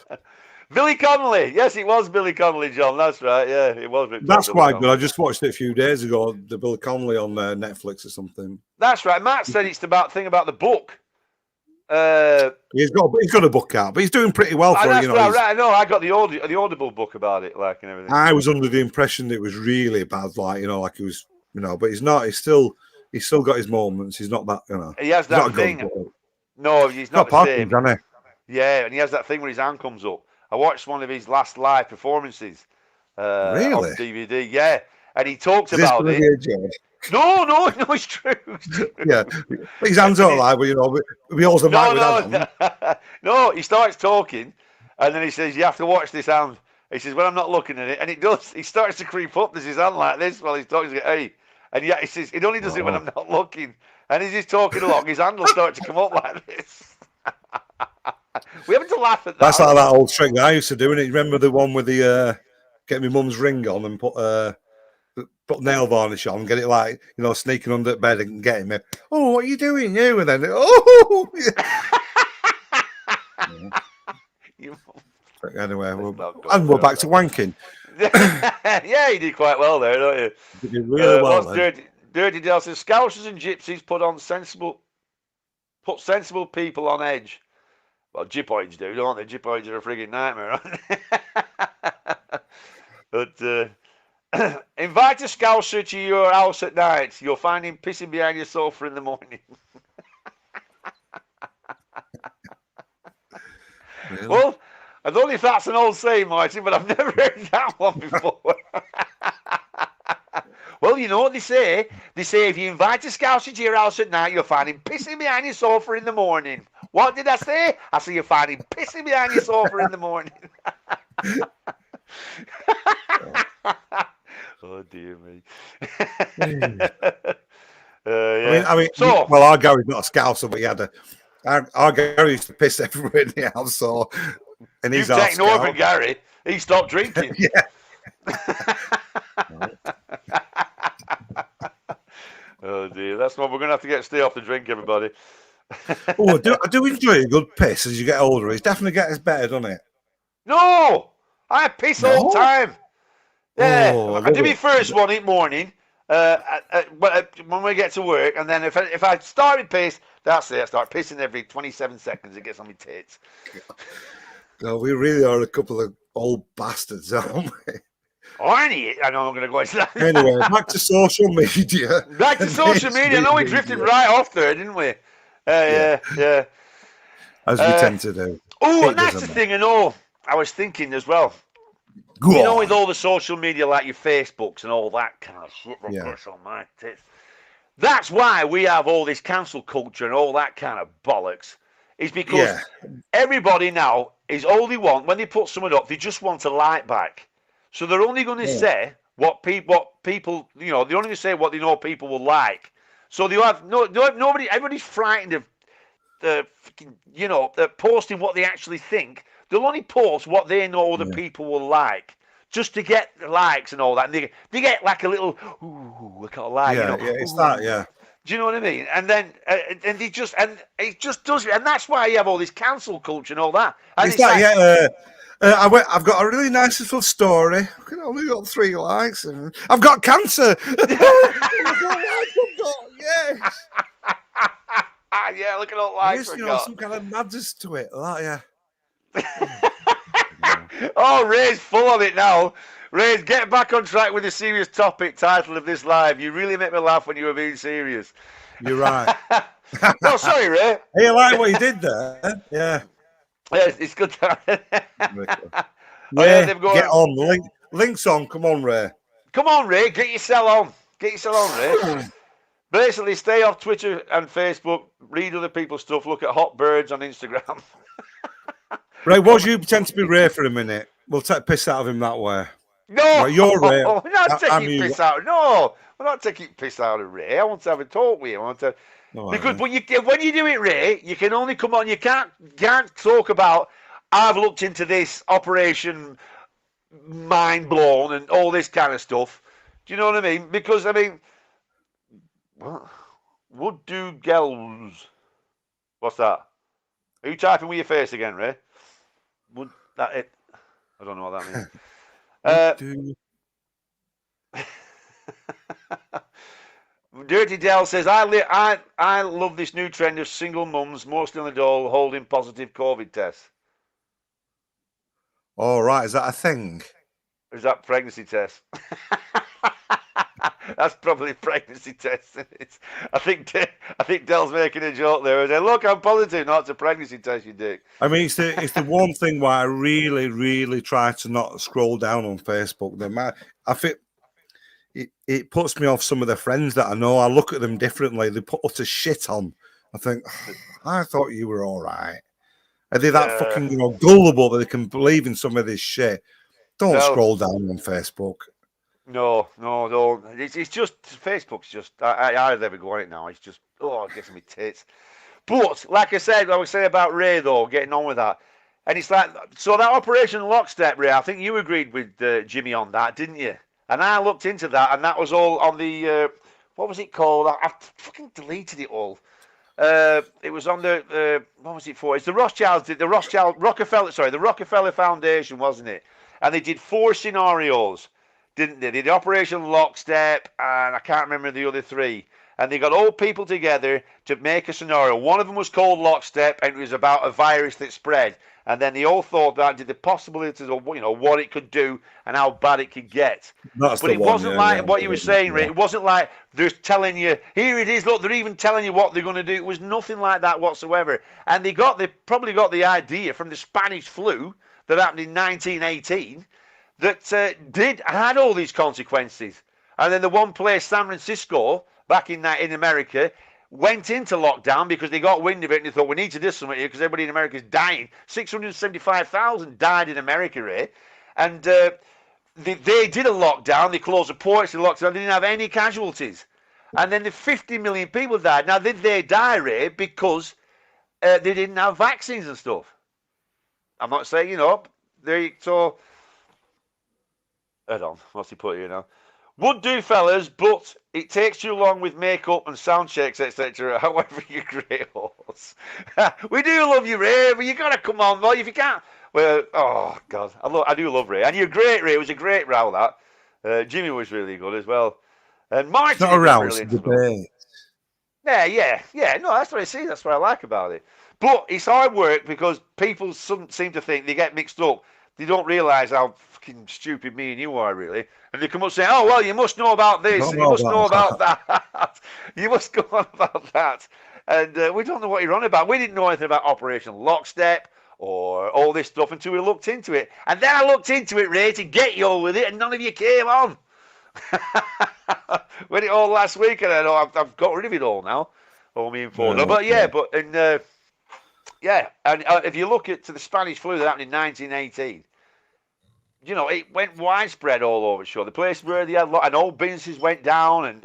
Billy Connolly. Yes, it was Billy Connolly, John. That's right. Yeah, it was. That's quite good. I just watched it a few days ago, the Billy Connolly on Netflix or something. That's right. Matt said it's the thing about the book. He's got a book out, but he's doing pretty well for it. Right. No, I got the Audible book about it, like, and everything. I was under the impression that it was really bad, like it was, but he's not. He's still got his moments. He's not that, He has that thing. No, he's not the same. Yeah, and he has that thing where his hand comes up. I watched one of his last live performances really? On DVD. Yeah, and he talked about it. No, it's true. Yeah, his hands are alive, but we also might with hands. No, he starts talking, and then he says, "You have to watch this hand." He says, "When I'm not looking at it," and it does. He starts to creep up. There's his hand like this while he's talking. Hey, and he says, "It only does it when I'm not looking." And as he's talking along, his hand will start to come up like this. We having to laugh at that. That's like that old trick I used to do. And you remember the one with the get my mum's ring on and put nail varnish on, get it like sneaking under the bed and getting me. "Oh, what are you doing, you?" And then Anyway, we're back to wanking. Yeah, you did quite well there, don't you? You did really well. Dirty Dale says Scousers and Gypsies put sensible people on edge. Well, gypoids do, don't they? Gypoids are a frigging nightmare, aren't they? But invite a scouser to your house at night. You'll find him pissing behind your sofa in the morning. Really? Well, I don't know if that's an old saying, Marty, but I've never heard that one before. Well, you know what they say? They say if you invite a scouser to your house at night, you'll find him pissing behind your sofa in the morning. What did I say? I say you'll find him pissing behind your sofa in the morning. Oh, dear me. Yeah. I mean, so, well, our Gary's not a scouser, but he had our Gary used to piss everywhere in the house, so... And you've taken over Gary. He stopped drinking. Yeah. Oh dear, that's what we're going to have to get stay off the drink, everybody. Oh, I do enjoy a good piss as you get older. It definitely gets better, doesn't it? No, I piss all the time. Yeah, I do my first one in the morning when we get to work, and then if I start with piss, that's it. I start pissing every 27 seconds. It gets on my tits. No, we really are a couple of old bastards, aren't we? Aren't you? I know I'm going to go into that. Anyway, back to social media. Back to social media. I know we drifted right off there, didn't we? Yeah. As we tend to do. Oh, and that's the thing, I was thinking as well. With all the social media like your Facebooks and all that kind of shit that gets on my tits. That's why we have all this cancel culture and all that kind of bollocks. Is because everybody now is all they want, when they put someone up, they just want a like back. So they're only going to say what people, they're only going to say what they know people will like. So they have nobody, everybody's frightened of, posting what they actually think. They'll only post what they know other people will like, just to get the likes and all that. And they get like a little, ooh, look at a like. Yeah, it's that, yeah. Do you know what I mean? And then, and it just does it. And that's why you have all this cancel culture and all that. And it's that, I've got a really nice little story. I've only got 3 likes. And I've got cancer. Yes. Yeah, look at all likes. There's some kind of madness to it. Oh, Ray's full of it now. Ray, get back on track with the serious topic title of this live. You really make me laugh when you were being serious. You're right. No, sorry, Ray. Hey, you like what you did there? Yeah. Yeah, it's good. Get on. Links on. Come on, Ray. Come on, Ray. Get yourself on. Ray. Basically, stay off Twitter and Facebook. Read other people's stuff. Look at hot birds on Instagram. Ray, was you pretend to be Ray for a minute? We'll take piss out of him that way. No, right, you're Ray. We're not taking piss out. No, we're not taking piss out of Ray. I want to have a talk with you. Because when you do it, Ray, you can only come on. You can't talk about. I've looked into this operation, mind blown, and all this kind of stuff. Do you know what I mean? Because would do girls. What's that? Are you typing with your face again, Ray? Would that it? I don't know what that means. Dirty Dell says, I love this new trend of single mums, mostly on the dole, holding positive COVID tests. All right, is that a thing? Or is that pregnancy test? That's probably pregnancy test. I think Dell's making a joke there. I say, look, I'm positive. No, it's a pregnancy test, you dick. I mean, it's the one thing why I really, really try to not scroll down on Facebook. I think it puts me off some of the friends that I know. I look at them differently. They put utter shit on. I think, I thought you were all right. Are they that fucking gullible that they can believe in some of this shit? Don't scroll down on Facebook. No. It's just Facebook's just. I never go on it now. It's just it gets me tits. But like I said, I was saying about Ray though, getting on with that, and it's like so that Operation Lockstep, Ray. I think you agreed with Jimmy on that, didn't you? And I looked into that, and that was all on the what was it called? I fucking deleted it all. It was on the what was it for? It's the Rothschilds did the Rockefeller Foundation, wasn't it? And they did 4 scenarios, didn't they? They did Operation Lockstep, and I can't remember the other 3. and they got all people together to make a scenario. One of them was called Lockstep, and it was about a virus that spread. And then they all thought that the possibilities of what it could do and how bad it could get. But it wasn't like what you were saying, Ray. It wasn't like they're telling you, here it is, look, they're even telling you what they're going to do. It was nothing like that whatsoever. And they probably got the idea from the Spanish flu that happened in 1918 that had all these consequences. And then the one place, San Francisco, back in America, went into lockdown because they got wind of it and they thought, we need to do something here because everybody in America is dying. 675,000 died in America, Ray. And they did a lockdown. They closed the ports, they locked down. They didn't have any casualties. And then the 50 million people died. Now, did they die, Ray, because they didn't have vaccines and stuff? I'm not saying, so... Hold on, what's he put here now? Would do, fellas, but it takes too long with makeup and sound checks, etc. However, you're great horse. We do love you, Ray, but you got to come on, boy. If you can't... Well, oh, God. I do love Ray. And you're great, Ray. It was a great row, that. Jimmy was really good as well. And Martin... It's not a row, it's a debate. Yeah. No, that's what I see. That's what I like about it. But it's hard work because people seem to think they get mixed up. They don't realise how fucking stupid me and you are, really. And they come up saying, oh, well, you must know about this, and you must know about that. You must go on about that. And we don't know what you're on about. We didn't know anything about Operation Lockstep or all this stuff until we looked into it. And then I looked into it, Ray, to get you all with it, and none of you came on. Went it all last week, and I know I've got rid of it all now. All me info. No, but yeah, and if you look at the Spanish flu that happened in 1918, it went widespread all over the show. The place where they had and all businesses went down, and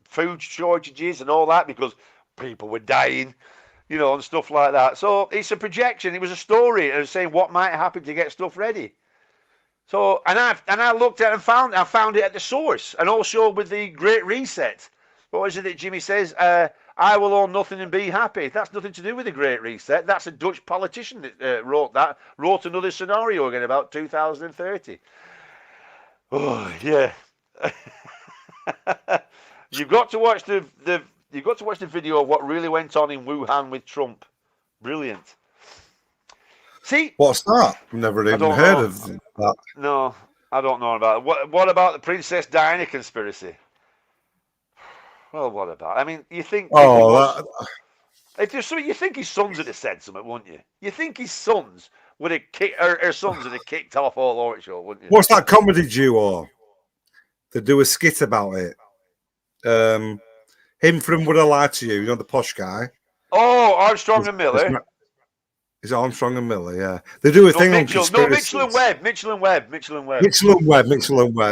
food shortages and all that because people were dying, and stuff like that. So it's a projection. It was a story and saying what might happen to get stuff ready. So and I looked at it and I found it at the source, and also with the Great Reset. What is it that Jimmy says? I will own nothing and be happy. That's nothing to do with the Great Reset. That's a Dutch politician that wrote another scenario again about 2030. Oh yeah. You've got to watch the video of what really went on in Wuhan with Trump. Brilliant. See, what's that? I've never even heard of that. No, I don't know about it. What about the Princess Diana conspiracy? Well, what about? I mean, you think? If there's something, you think his sons would have said something, wouldn't you? You think his sons would have kicked, or her sons would have kicked off all over the show, wouldn't you? What's that comedy duo? They do a skit about it. Him from Would I Lie to You? The posh guy. Oh, Armstrong and Miller. Is it Armstrong and Miller? Yeah, they do a thing on conspiracies. Mitchell and Webb. Mitchell and Webb.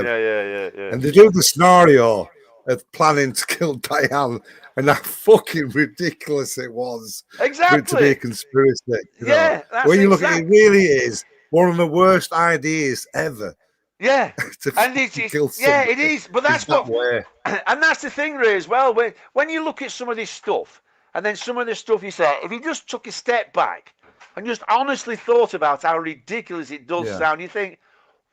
Yeah. And they do the scenario of planning to kill Diane, and how fucking ridiculous it was. Exactly. For it to be a conspiracy. Yeah. When you look at it, it really is one of the worst ideas ever. Yeah. And it is. But that's and that's the thing, Ray, as well. When you look at some of this stuff, and then some of the stuff you say, if you just took a step back and just honestly thought about how ridiculous it does sound, you think,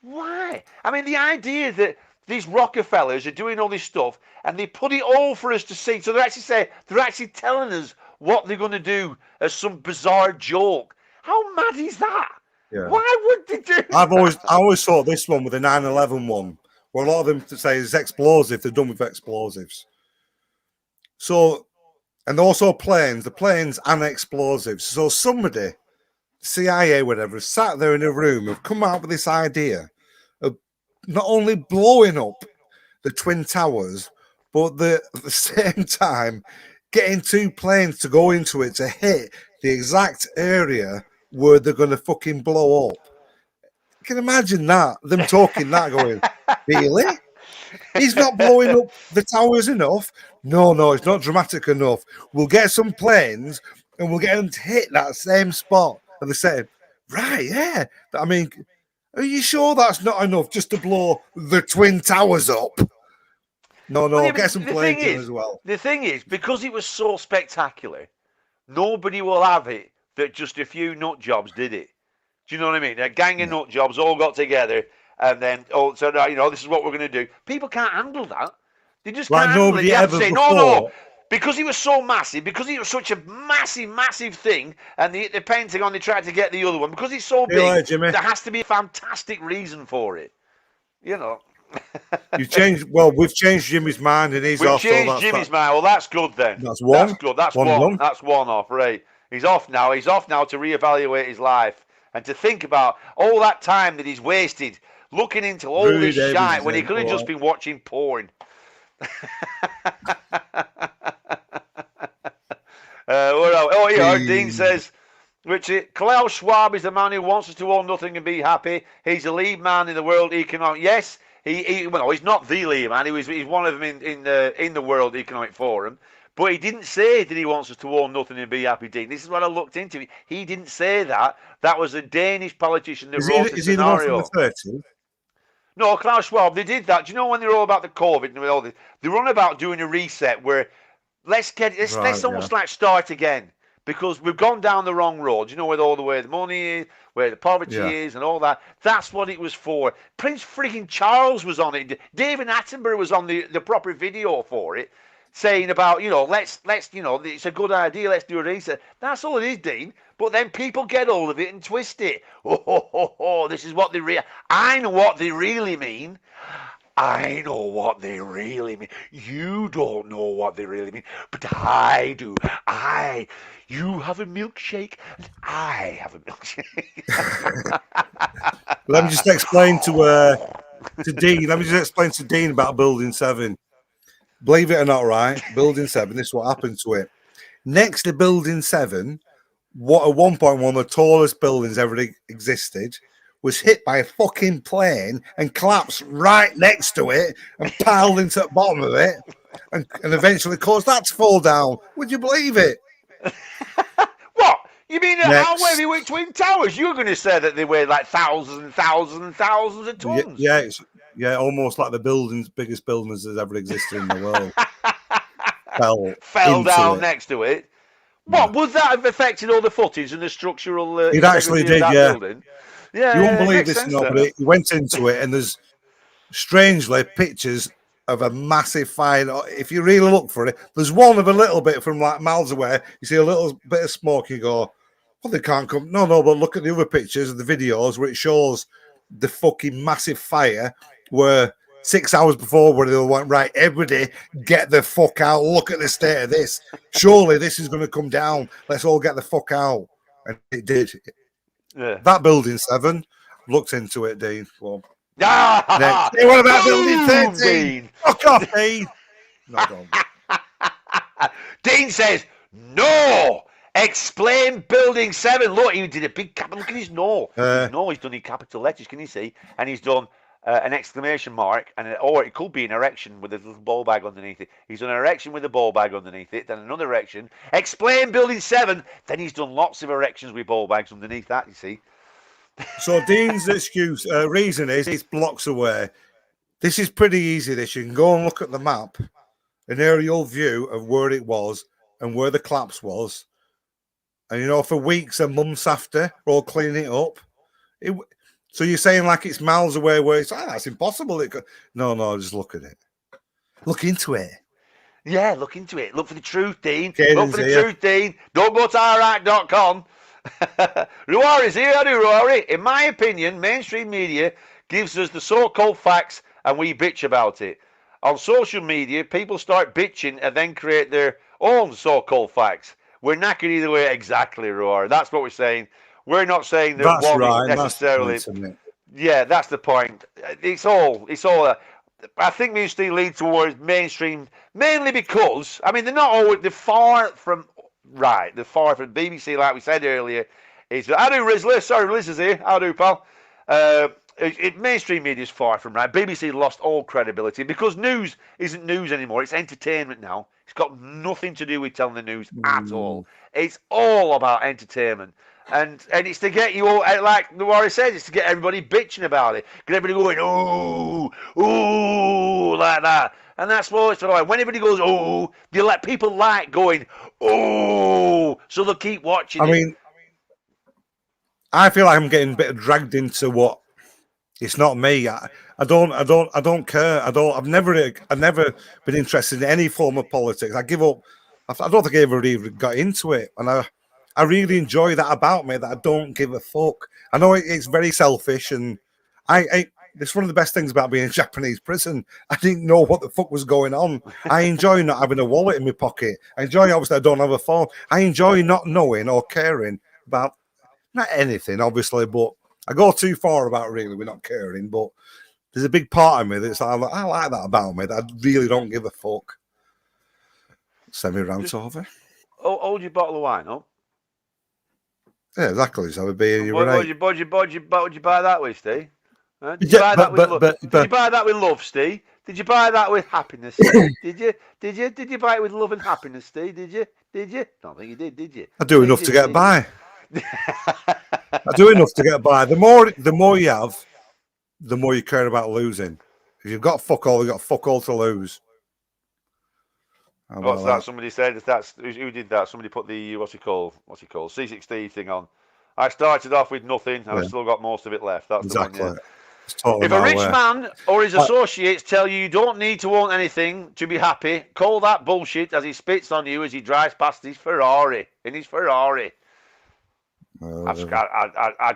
why? I mean, the idea that these Rockefellers are doing all this stuff and they put it all for us to see. So they're actually telling us what they're going to do as some bizarre joke. How mad is that? Yeah. Why would they do that? I always thought this one with the 9/11 one, where a lot of them say it's explosive, they're done with explosives. So, and also planes and explosives. So somebody, CIA, whatever, sat there in a room, have come out with this idea of not only blowing up the Twin Towers, but at the same time getting two planes to go into it to hit the exact area where they're going to fucking blow up. Can you imagine that? Them talking that, going, really? He's not blowing up the towers enough? No, it's not dramatic enough. We'll get some planes and we'll get them to hit that same spot. And they said, right, yeah. I mean, are you sure that's not enough just to blow the Twin Towers up? No, get some planes in as well. The thing is, because it was so spectacular, nobody will have it that just a few nut jobs did it. Do you know what I mean? A gang of nut jobs all got together and then, this is what we're going to do. People can't handle that. They just like can't handle it. nobody They have to ever say, before. no. Because he was so massive, because he was such a massive thing, and the Pentagon, they tried to get the other one, because it's so big, later, there has to be a fantastic reason for it. You know. We've changed Jimmy's mind and he's We've off. changed So Jimmy's mind. Well, that's good then. That's one. That's good. That's one done. That's one off. Right. He's off now. He's off now to reevaluate his life and to think about all that time that he's wasted looking into all this shite when he could have just been watching porn. Dean says, Richard, Klaus Schwab is the man who wants us to own nothing and be happy. He's the lead man in the World Economic. Yes, he's not the lead man. He's one of them in the World Economic Forum. But he didn't say that he wants us to own nothing and be happy, Dean. This is what I looked into. He didn't say that. That was a Danish politician that wrote the scenario. Is he the one from the 30s? No, Klaus Schwab, they did that. Do you know when they were all about the COVID and all this? They were on about doing a reset where let's almost like start again. Because we've gone down the wrong road, you know, with all the way the money is, where the poverty is, and all that. That's what it was for. Prince freaking Charles was on it. David Attenborough was on the proper video for it, saying about, let's it's a good idea. Let's do a reset. That's all it is, Dean. But then people get hold of it and twist it. This is what I know what they really mean. I know what they really mean. You don't know what they really mean, but I do. You have a milkshake, and I have a milkshake. Let me just explain to Dean. Let me just explain to Dean about Building 7. Believe it or not, right? Building 7. This is what happened to it. Next to Building 7, what at one point one of the tallest buildings ever existed, was hit by a fucking plane and collapsed right next to it and piled into the bottom of it and eventually caused that to fall down. Would you believe it? What? You mean how heavy were Twin Towers? You were going to say that they weighed like thousands and thousands and thousands of tons. Yeah, almost like the biggest buildings that ever existed in the world. fell down next to it. What, would that have affected all the footage and the structural it actually did, building? Yeah, you won't believe this, but it went into it, and there's strangely pictures of a massive fire. If you really look for it, there's one of a little bit from like miles away. You see a little bit of smoke. You go, well, they can't come. No, but look at the other pictures and the videos where it shows the fucking massive fire. Where 6 hours before, where they went right, everybody get the fuck out. Look at the state of this. Surely this is going to come down. Let's all get the fuck out, and it did. Yeah. That Building 7, looked into it, Dean. Well, next. Hey, what about Building 13? Fuck off, Dean. No, don't. Dean says, no. Explain Building 7. Look, he did a big capital. Look at his no. He's done in capital letters, can you see? And he's done an exclamation mark, or it could be an erection with a little ball bag underneath it. He's done an erection with a ball bag underneath it, then another erection. Explain Building 7. Then he's done lots of erections with ball bags underneath that, you see. So Dean's reason is it's blocks away. This is pretty easy. You can go and look at the map, an aerial view of where it was and where the collapse was. And, for weeks and months after, we're all cleaning it up. So you're saying like it's miles away where it's, that's impossible. No, just look at it. Look into it. Yeah, look into it. Look for the truth, Dean. Look for the truth, Dean. Don't go to iraq.com. Ruari's here. I do, Ruari. In my opinion, mainstream media gives us the so-called facts and we bitch about it. On social media, people start bitching and then create their own so-called facts. We're knackered either way. Exactly, Ruari. That's what we're saying. We're not saying that that's one right. is necessarily. That's the point, yeah, that's the point. It's all. I think we used to lead towards mainstream mainly because they're not always. They're far from right. They're far from BBC, like we said earlier. I do, Rizzler. Sorry, Liz is here. I do, pal. Mainstream media is far from right. BBC lost all credibility because news isn't news anymore. It's entertainment now. It's got nothing to do with telling the news at all. It's all about entertainment. And it's to get you all, like the warrior says, it's to get everybody bitching about it. Get everybody going, ooh, like that. And that's what it's like. When everybody goes, ooh, you let people like going, ooh, so they'll keep watching I mean, I feel like I'm getting a bit dragged into what It's not me. I don't care. I've never been interested in any form of politics. I give up. I don't think I ever even got into it, and I really enjoy that about me. That I don't give a fuck. I know it's very selfish, and it's one of the best things about being in Japanese prison. I didn't know what the fuck was going on. I enjoy not having a wallet in my pocket. I enjoy, obviously, I don't have a phone. I enjoy not knowing or caring about not anything, obviously, but I go too far about really we're not caring. But there's a big part of me that's like, I like that about me, that I really don't give a fuck. Semi-rant over. Hold your bottle of wine up. Yeah, exactly. So it'd be What would you buy that with, Steve? Did you buy that with love, Steve? Did you buy that with happiness, Steve? Did you buy it with love and happiness, Steve? Did you? I don't think you did you? I do enough to get by. I do enough to get by. The more you have, the more you care about losing. If you've got fuck all, you've got fuck all to lose. What's that? Somebody said that's who did that? Somebody put the what's it called? C60 thing on. I started off with nothing, and I've still got most of it left. That's exactly. The one. Yeah. Totally if a rich man or his associates tell you don't need to own anything to be happy, call that bullshit as he spits on you as he drives past his Ferrari. I'd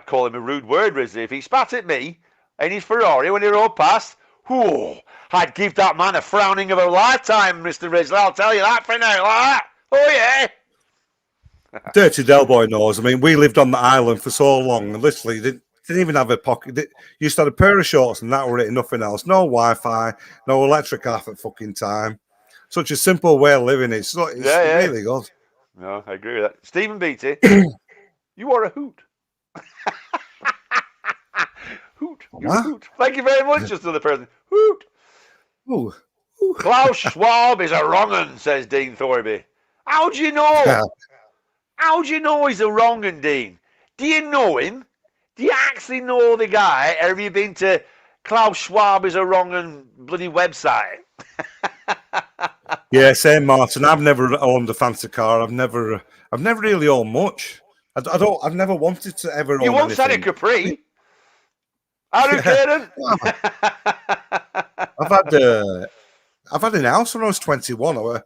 call him a rude word, Rizzy. If he spat at me in his Ferrari when he rode past, I'd give that man a frowning of a lifetime, Mr. Risley. I'll tell you that for now, like that. Oh, yeah. Dirty Del Boy knows. I mean, we lived on the island for so long, and literally didn't even have a pocket. Used to have a pair of shorts, and that were it, nothing else. No Wi-Fi, no electric half at fucking time. Such a simple way of living. It's really good. No, I agree with that. Stephen Beatty, you are a hoot. Hoot. You're a hoot. Thank you very much, just another person. Hoot. Ooh. Klaus Schwab is a wrong'un, says Dean Thorby. How do you know? Yeah. How do you know he's a wrong'un, Dean? Do you know him? Do you actually know the guy? Or have you been to Klaus Schwab is a wrong'un bloody website? Yeah, same, Martin. I've never owned a fancy car. I've never really owned much. I've never wanted to ever own anything. You once had a Capri. Are you kidding? I've had an house when I was 21.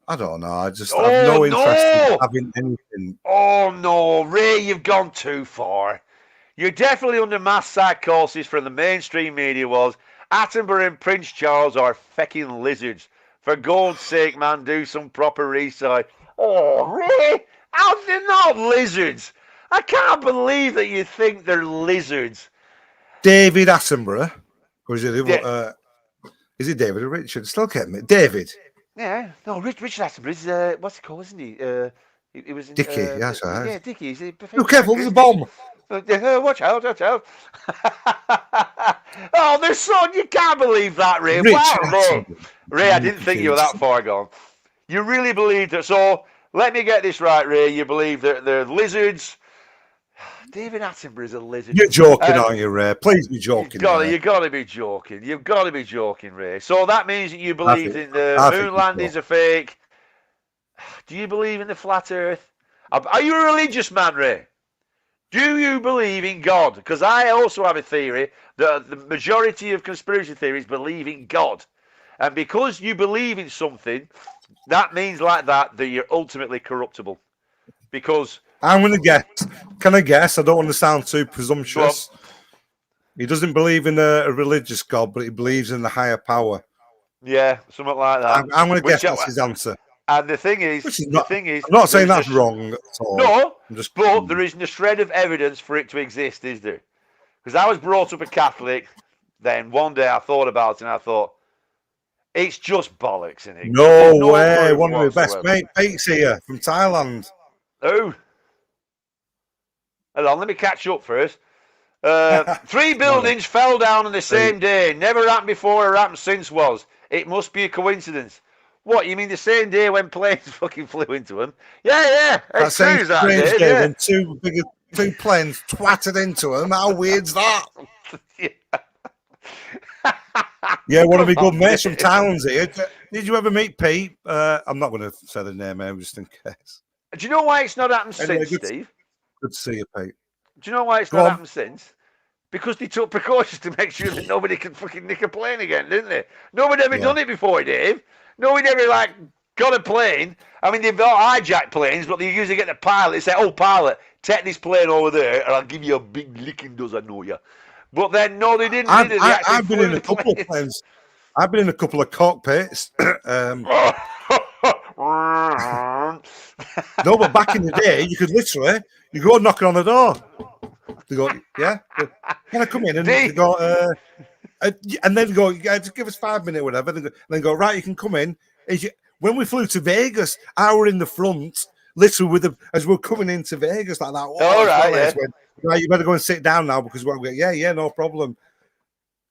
I don't know. I just have no interest in having anything. Oh no, Ray, you've gone too far. You're definitely under mass psychosis from the mainstream media. Was Attenborough and Prince Charles are fecking lizards? For God's sake, man, do some proper research. Oh, Ray, how they're not lizards? I can't believe that you think they're lizards. David Attenborough, or is it David or Richard? Still getting me. David. Yeah, no, Richard Attenborough is what's he called, isn't he? He was in, Dickie. Yes, right. Yeah, Dickie. He's oh, careful! There's a bomb. Watch out! Watch out! Oh, there's son. You can't believe that, Ray. Wow, Ray, I didn't think you were that far gone. You really believe that? So let me get this right, Ray. You believe that they're lizards. David Attenborough is a lizard. You're joking, aren't you, Ray? Please be joking. You've got to be joking. You've got to be joking, Ray. So that means that you believe that the moon landings are fake. Do you believe in the flat earth? Are you a religious man, Ray? Do you believe in God? Because I also have a theory that the majority of conspiracy theories believe in God. And because you believe in something, that means that you're ultimately corruptible. Because I'm going to guess. Can I guess? I don't want to sound too presumptuous. He doesn't believe in a religious God, but he believes in the higher power. Yeah, something like that. I'm going to guess that's his answer. And the thing is, I'm not saying that's wrong at all. No, but there isn't a shred of evidence for it to exist, is there? Because I was brought up a Catholic. Then one day I thought about it and I thought, it's just bollocks, isn't it? No way. One of my best mates here from Thailand. Oh. Hold on, let me catch up first. 3 buildings fell down on the same day. Never happened before or happened since was. It must be a coincidence. What, you mean the same day when planes fucking flew into them? Yeah. That same strange day when two planes twatted into them. How weird's that? Yeah, one of my good mates from Towns here. Did you ever meet Pete? I'm not going to say the name, just in case. Do you know why it's not happened since, Steve? Good to see you, Pete. Do you know why it's not happened since? because they took precautions to make sure that nobody could fucking nick a plane again, didn't they? Nobody ever done it before, Dave. Nobody ever got a plane. I mean, they've all hijacked planes, but they usually get the pilot. They say, "Oh, pilot, take this plane over there, and I'll give you a big licking. Does I know you?" But then, no, they didn't. I've been in a couple of planes. I've been in a couple of cockpits. No, but back in the day, you could literally go knocking on the door. They go, "Yeah, can I come in?" And they go, and then go, "Yeah, just give us 5 minutes, whatever." And then go, "Right, you can come in." When we flew to Vegas, I were in the front, literally with them as we're coming into Vegas like that. All right, right, you better go and sit down now because we're going. Yeah, no problem.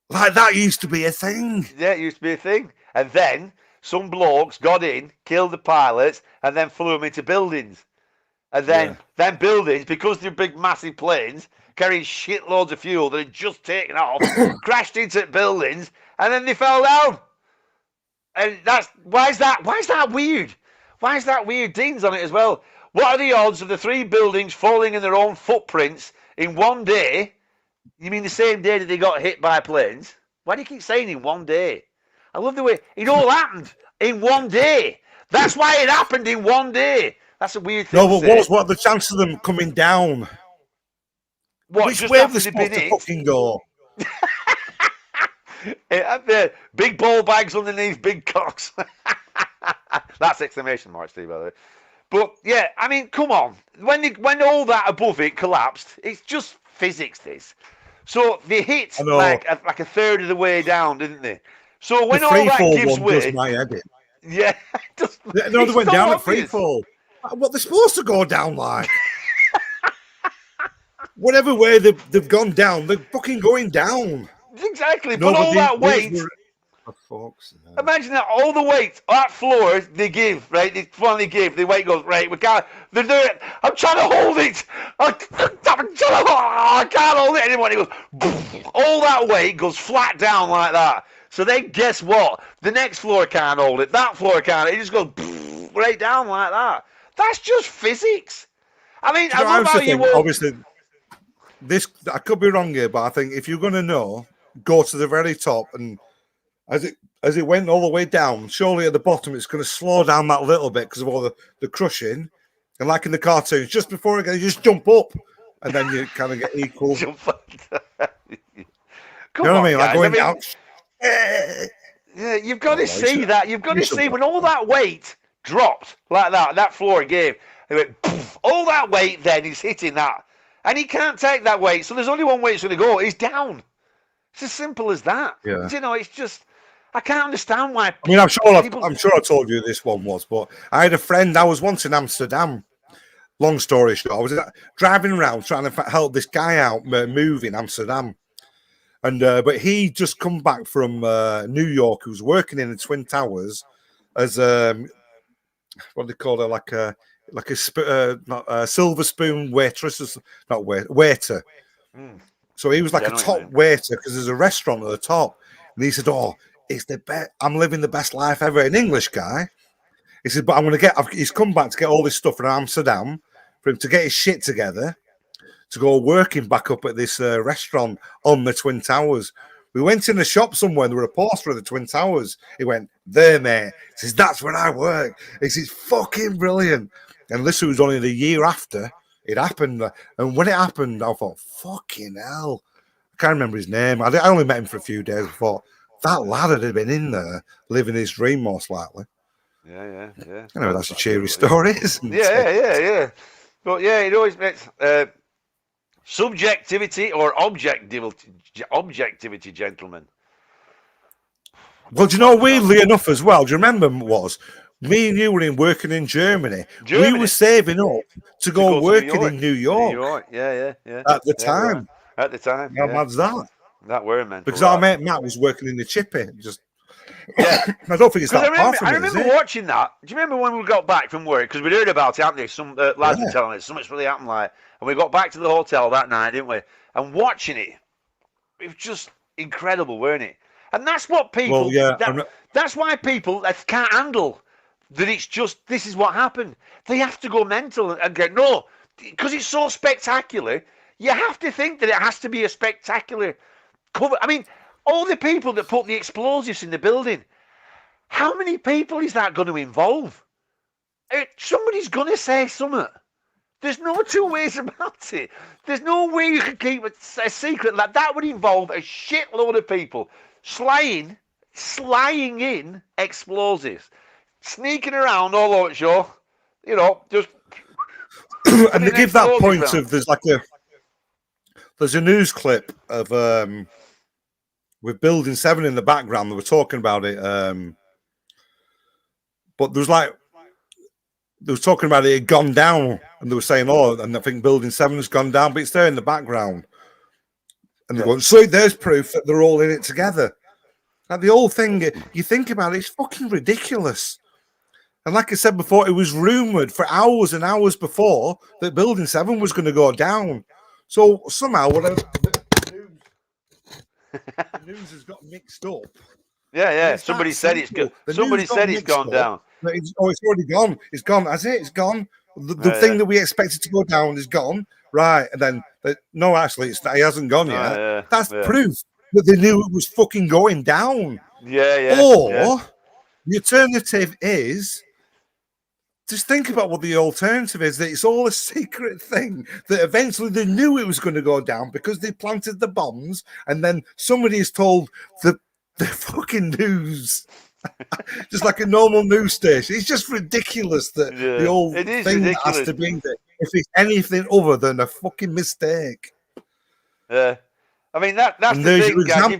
Like that used to be a thing. Yeah, it used to be a thing. And then some blokes got in, killed the pilots, and then flew them into buildings. And then buildings, because they're big, massive planes, carrying shitloads of fuel that had just taken off, crashed into buildings, and then they fell down. And why is that weird? Why is that weird? Dean's on it as well. What are the odds of the 3 buildings falling in their own footprints in one day? You mean the same day that they got hit by planes? Why do you keep saying in one day? I love the way it all happened in one day. That's why it happened in one day. That's a weird thing. No, but what are the chances of them coming down? Which way are they supposed to fucking go? Big ball bags underneath big cocks. That's exclamation mark, Steve, by the way. But yeah, I mean, come on. When all that above it collapsed, it's just physics. This. So they hit like a third of the way down, didn't they? So when all that gives way, my head in. Yeah, they went down at free fall. What they're supposed to go down like? Whatever way they've gone down, they're fucking going down. Exactly, but all that weight. Imagine that, all the weight, that floor they give, right? They finally give, the weight goes, right, we can't, they're doing it, I'm trying to hold it, I can't hold it anymore. It goes, boom. All that weight goes flat down like that. So then guess what? The next floor can't hold it, that floor can't, it just goes boom, right down like that. That's just physics. I mean, I love how you walk. Obviously, I could be wrong here, but I think if you're going to know, go to the very top, and as it went all the way down, surely at the bottom it's going to slow down that little bit because of all the crushing, and like in the cartoons, just before it goes, you just jump up, and then you kind of get equal. You know what I mean? Like going down. Yeah, you've got to see that. You've got to see when all that weight dropped like that floor gave. It went poof, all that weight then is hitting that. And he can't take that weight, so there's only one way it's going to go. He's down. It's as simple as that. Yeah. You know, it's just, I can't understand why. I mean, I'm sure I told you this one was, but I had a friend. I was once in Amsterdam. Long story short, I was driving around trying to help this guy out move in Amsterdam, and but he just come back from New York. He was working in the Twin Towers as what do they call it, like a silver spoon waitress, not waiter. Mm. So he was like a top waiter because there's a restaurant at the top, and he said, "Oh, it's the best. I'm living the best life ever." An English guy. He said, "But I'm going to he's come back to get all this stuff from Amsterdam for him to get his shit together to go working back up at this restaurant on the Twin Towers." We went in a shop somewhere, and there were a poster of the Twin Towers. He went, "There, mate." He says, "That's where I work." He says, "Fucking brilliant." And this was only the year after it happened. And when it happened, I thought, fucking hell. I can't remember his name. I only met him for a few days. I thought, that lad had been in there living his dream most likely. Yeah. Anyway, that's a cheery story, isn't it? Yeah. But yeah, it always makes subjectivity or objectivity, gentlemen. Well, do you know, weirdly enough as well, do you remember me and you were working in Germany. We were saving up to go working in New York. Yeah. At the time. At the time. How mad's that? That were mental. Because our mate Matt was working in the chippy. I don't think it's that far from I remember watching that. Do you remember when we got back from work? Because we'd heard about it, hadn't they? Some lads were telling us something's really happened. And we got back to the hotel that night, didn't we? And watching it, it was just incredible, weren't it? And that's what people. That's why people can't handle that. It's just this is what happened. They have to go mental and go no, because it's so spectacular. you have to think that it has to be a spectacular cover. I mean, all the people that put the explosives in the building, how many people is that going to involve? Somebody's going to say something. There's no two ways about it. There's no way you can keep a secret like that. Would involve a shitload of people slaying in explosives, sneaking around all over the show, just. And they give that point of there's a news clip of with Building 7 in the background. They were talking about it, but there was they were talking about it had gone down, and they were saying, and I think Building 7 has gone down, but it's there in the background. And they're going, so there's proof that they're all in it together. Like the whole thing, you think about it, it's fucking ridiculous. And like I said before, it was rumoured for hours and hours before that Building 7 was going to go down. So somehow, whatever the news has got mixed up. Yeah. Somebody said it's gone down. It's already gone. It's gone. That's it. It's gone. The thing that we expected to go down is gone. Right. And then, no, actually, it hasn't gone yet. That's proof that they knew it was fucking going down. Yeah. Or the alternative is, just think about what the alternative is, that it's all a secret thing, that eventually they knew it was going to go down because they planted the bombs, and then somebody is told the fucking news. Just like a normal news station. It's just ridiculous that the whole thing ridiculous. Has to be there if it's anything other than a fucking mistake. Yeah. I mean, that's the thing, guys.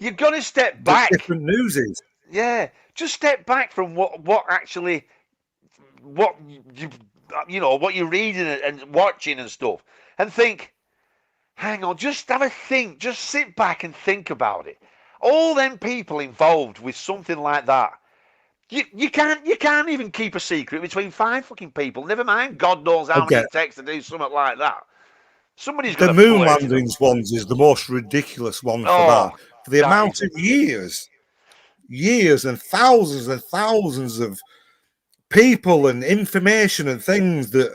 You've got to step back. Different news is. Yeah. Just step back from what you're reading and watching and stuff, and think, hang on, just have a think, just sit back and think about it. All them people involved with something like that, you can't even keep a secret between 5 fucking people. Never mind, God knows how many it takes to do something like that. Somebody's the moon landings ones is the most ridiculous one for that. For the amount of years and thousands of people and information and things that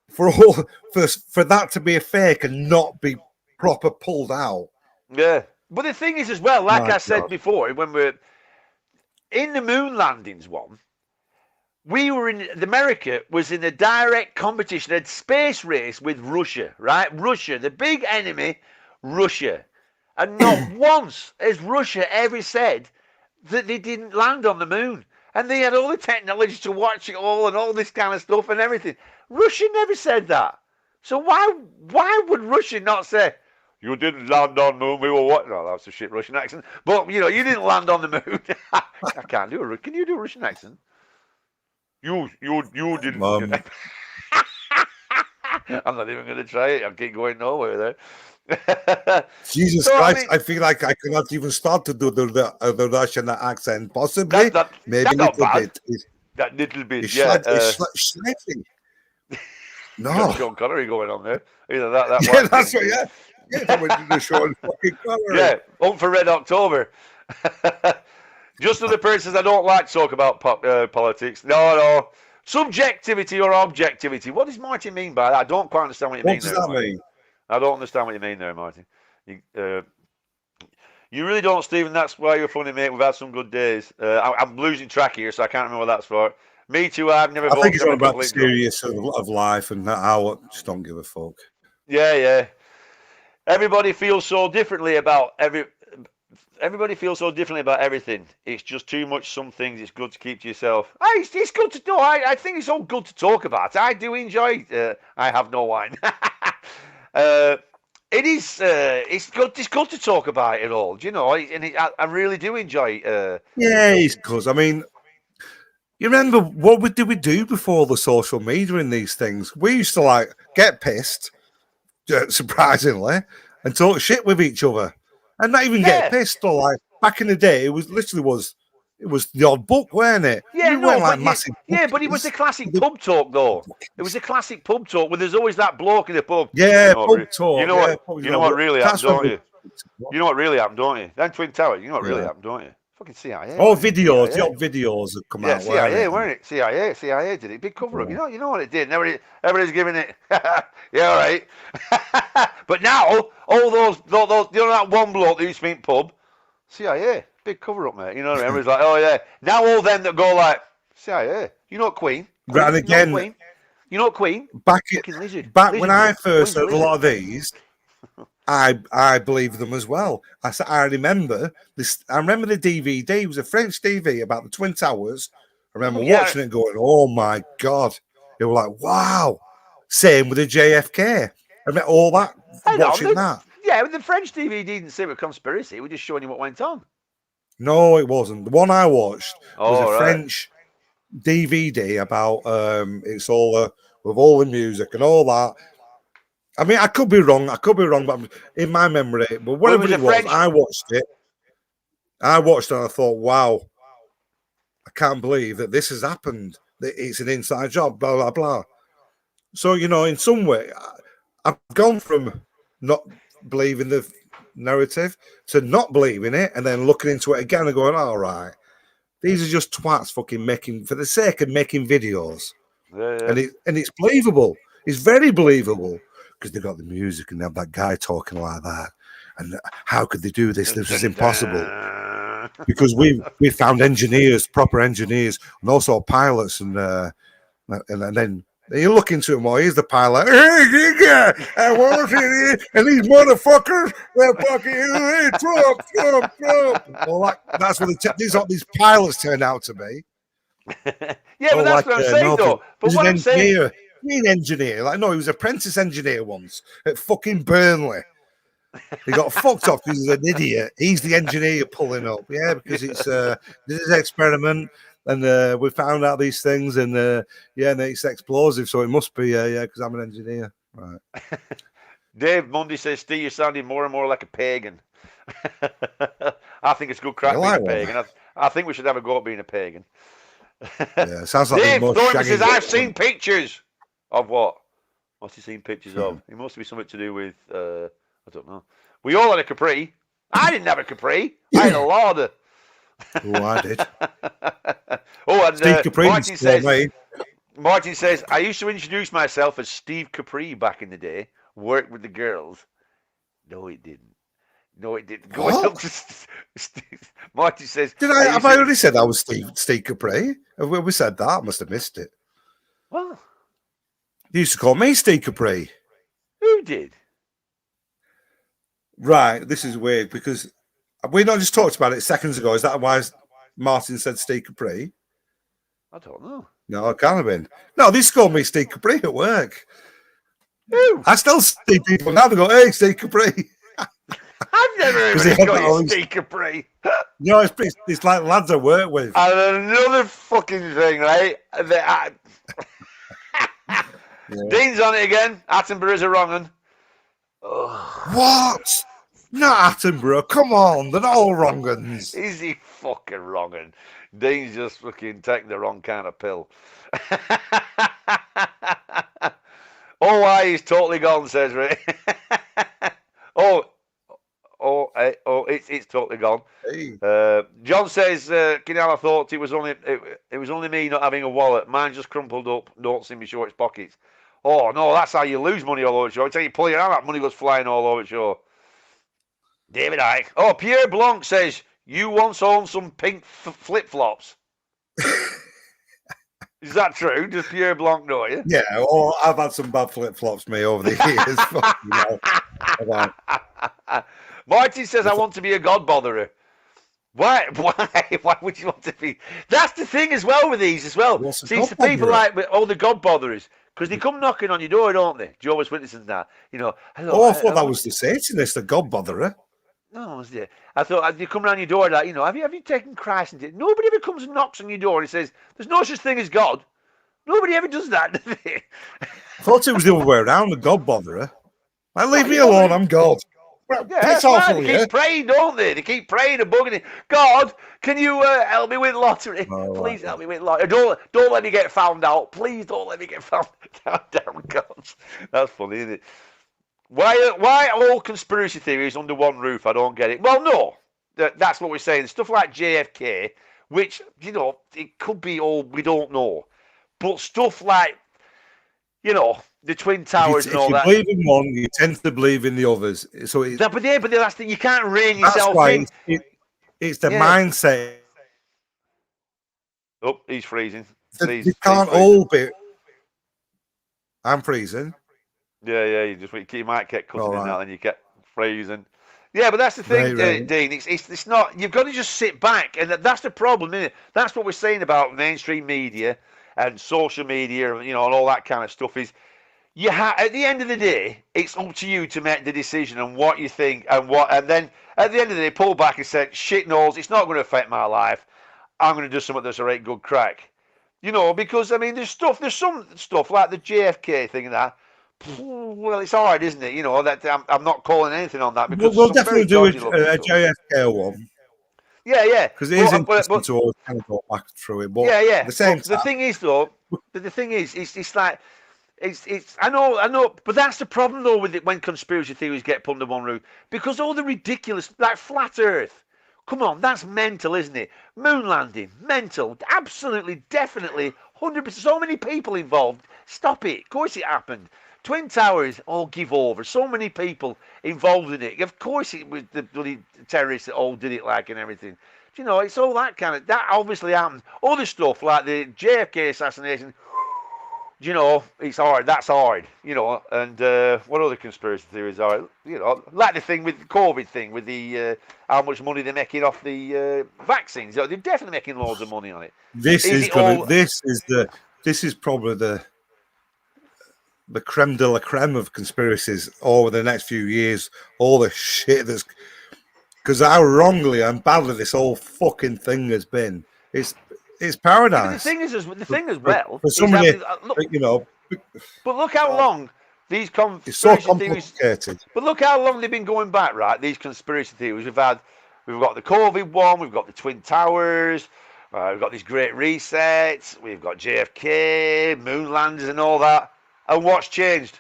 for that to be a fake and not be proper pulled out. Yeah. But the thing is as well, like I said before, when we're in the moon landings one, America was in a direct competition, a space race with Russia, right? Russia, the big enemy, Russia. And not once has Russia ever said that they didn't land on the moon. And they had all the technology to watch it all and all this kind of stuff and everything. Russia never said that. So why would Russia not say, you didn't land on the moon, we were what? No, that's a shit Russian accent. But, you didn't land on the moon. I can't do it. Can you do a Russian accent? You didn't. I'm not even going to try it. I'll keep going nowhere there. Jesus Christ, I feel like I cannot even start to do the Russian accent. Possibly, maybe a little bit. That little bit, it's yeah. Slightly. No. Sean Connery going on there. Either that yeah, that's right, yeah. Yeah, Sean fucking Connery. Yeah, up for Red October. Just for the persons that don't like to talk about politics. No. Subjectivity or objectivity. What does Martin mean by that? I don't quite understand what you mean there. What does that mean? I don't understand what you mean there, Martin. You really don't, Stephen. That's why you're funny, mate. We've had some good days. I'm losing track here, so I can't remember what that's for. Me too. I think it's all about the serious of life and how I just don't give a fuck. Yeah. Everybody feels so differently about Everybody feels so differently about everything. It's just too much. Some things it's good to keep to yourself. It's good to know. I think it's all good to talk about. I do enjoy. I have no wine. It is. It's good to talk about it all. Do you know? I really do enjoy. Yeah, it's good. I mean, you remember what did we do before the social media and these things? We used to get pissed, surprisingly, and talk shit with each other, and not even get pissed. Or back in the day, it was the odd book, weren't it? Yeah, massive. Yeah, but it was the classic pub talk, though. It was a classic pub talk where there's always that bloke in the pub. Yeah, pub talk. You know what really happened, don't you? You know what really happened, don't you? Then Twin Towers. You know what really happened, don't you? Fucking CIA. Oh, videos. CIA. The odd videos have come Yeah, out, weren't CIA, it? weren't it? CIA did it. Big cover up. You know what it did. And everybody's giving it. Yeah, all right. But now all those, you know that one bloke that used to speak pub, CIA, big cover up, mate. You know what I mean? Everybody's like, oh yeah. Now all them that go like CIA. You know Queen? Right, and again, you know Queen? Back lizard. when I first heard a lot of these, I believed them as well. I remember this. I remember the DVD. It was a French TV about the Twin Towers. I remember watching it, going, "Oh my god!" They were like, "Wow." Same with the JFK. I mean, all that watching that. Yeah, but the French DVD didn't say a conspiracy. We're just showing you what went on. No, it wasn't. The one I watched was a French DVD about it's all with all the music and all that. I mean, I could be wrong, but in my memory, but whatever it was, I watched it. And I thought, wow, I can't believe that this has happened. That it's an inside job, blah, blah, blah. So, you know, in some way, I've gone from not believing the narrative to not believing it and then looking into it again and going, all right, these are just twats fucking making, for the sake of making videos. Yeah. And it's believable. It's very believable. Because they got the music and they have that guy talking like that. And how could they do this? This is impossible. Because we found engineers, proper engineers, and also pilots. And then you look into it more. He's the pilot. Hey, I want it. And these motherfuckers, they're fucking Trump. Well, that's what these pilots turned out to be. Yeah, but that's what I'm saying, though. But what I'm saying. Engineer, like, no, he was an apprentice engineer once at fucking Burnley. He got fucked off because he's an idiot. He's the engineer you're pulling up, yeah, because it's this is an experiment, and we found out these things, and and it's explosive, so it must be because I'm an engineer, right? Dave Mundy says, "Steve, you're sounding more and more like a pagan." I think it's good crack being a pagan. I think we should have a go at being a pagan. Yeah, sounds like Dave Thornton says, "I've seen pictures." Of what? What's he seen pictures of? It must be something to do with, I don't know. We all had a Capri. I didn't have a Capri. I had a Lauder. Oh, I did. And Steve Capri Martin says, I used to introduce myself as Steve Capri back in the day. Worked with the girls. No, it didn't. Going up to Martin says, have I already said I was Steve Capri? Have we said that? I must have missed it. What? You used to call me Steve Capri. Who did? Right, this is weird because we not just talked about it seconds ago. Is that why Martin said Steve Capri? I don't know. No, it can't have been. No, they called me Steve Capri at work. Who? I still see people now. They go, "Hey, Steve Capri." I've never heard call you Steve Capri. No, it's like lads I work with. And another fucking thing, right? Dean's on it again. Attenborough's a wrong one. What? Not Attenborough. Come on, they're not all wrong uns. Is he fucking wrong un? Dean's just fucking taking the wrong kind of pill. He's totally gone, says Ray. It's totally gone. Hey. John says, I thought it was only me not having a wallet. Mine just crumpled up. Don't see me show its pockets. Oh no, that's how you lose money all over the show. It's how you pull it out. That money goes flying all over the show. David Icke. Oh, Pierre Blanc says you once owned some pink flip flops. Is that true? Does Pierre Blanc know you? Yeah. I've had some bad flip flops me over the years. Martin says, I want to be a god botherer. Why? Why would you want to be? That's the thing as well with these as well. See, it's the people like all the god botherers because they come knocking on your door, don't they? Jehovah's Witnesses and that. Hello. I thought that was the Satanist, the god botherer. No, was it? I thought you come around your door like, have you taken Christ into it? Nobody ever comes and knocks on your door and says, "There's no such thing as God." Nobody ever does that, do they? I thought it was the other way around, the god botherer. Leave me alone, I'm God. Well, that's right. They keep praying, don't they? They keep praying and bugging it. God, can you help me with lottery? Please help me with lottery. Don't let me get found out. Please don't let me get found out. Damn God. That's funny, isn't it? Why all conspiracy theories under one roof? I don't get it. Well, no. That's what we're saying. Stuff like JFK, which, it could be all, we don't know. But stuff like, the Twin Towers and If all you that. believe in one, you tend to believe in the others. So But that's the, you can't rein that's yourself why in. it's the mindset. Oh, he's freezing. They can't all be. I'm freezing. Yeah. You might get cutting in that, and you get freezing. Yeah, but that's the thing, right. Dean. It's not. You've got to just sit back, and that's the problem, isn't it? That's what we're saying about mainstream media and social media, and all that kind of stuff. Is at the end of the day, it's up to you to make the decision and what you think and then at the end of the day, pull back and say, shit knows, it's not going to affect my life. I'm going to do something that's a right good crack. Because there's some stuff like the JFK thing and that. Well, it's hard, isn't it? That I'm not calling anything on that because we'll definitely do a JFK one. Yeah. Because it is interesting to always kind of go back through it. But yeah. The same the thing is, though, it's like. I know, but that's the problem though with it when conspiracy theories get put under one roof, because all the ridiculous, like flat Earth. Come on, that's mental, isn't it? Moon landing, mental, absolutely, definitely, 100%. So many people involved. Stop it. Of course it happened. Twin Towers, all give over. So many people involved in it. Of course it was the bloody terrorists that all did it and everything. It's all that kind of, that obviously happened. Other stuff like the JFK assassination. It's hard. That's hard. And what other conspiracy theories are? Like the thing with the COVID thing, with the how much money they're making off the vaccines. They're definitely making loads of money on it. This is probably the creme de la creme of conspiracies over the next few years. All the shit that's, because how wrongly and badly this whole fucking thing has been. It's paradise. Yeah, the thing as well. For somebody, But look how long these conspiracy it's so theories. complicated. But look how long they've been going back, right? These conspiracy theories. We've got the COVID one. We've got the Twin Towers. We've got these Great Resets. We've got JFK, moon landers, and all that. And what's changed?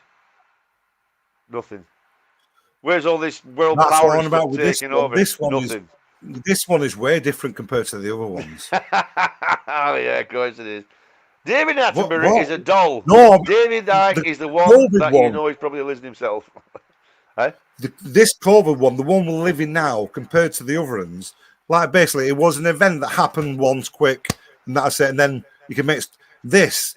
Nothing. Where's all this world power stuff taking over? Nothing. This one is way different compared to the other ones. Oh yeah, of course it is. David Attenborough is a doll. No, David Icke is the one that he's probably listening himself. This COVID one, the one we're living now, compared to the other ones, basically it was an event that happened once quick, and that's it. And then you can make this.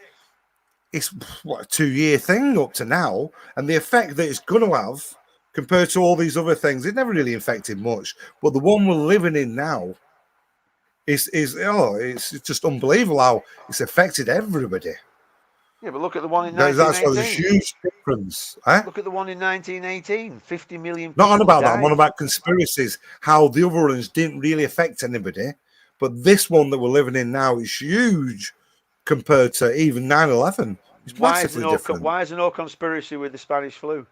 It's a 2-year thing up to now, and the effect that it's going to have compared to all these other things, it never really affected much. But the one we're living in now it's just unbelievable how it's affected everybody. Yeah, but look at the one in 1918. That's why there's a huge difference. Look at the one in 1918. 50 million people. Not on about died. that. I'm on about conspiracies, how the other ones didn't really affect anybody. But this one that we're living in now is huge compared to even 9/11. It's massively different. Why is there no conspiracy with the Spanish flu?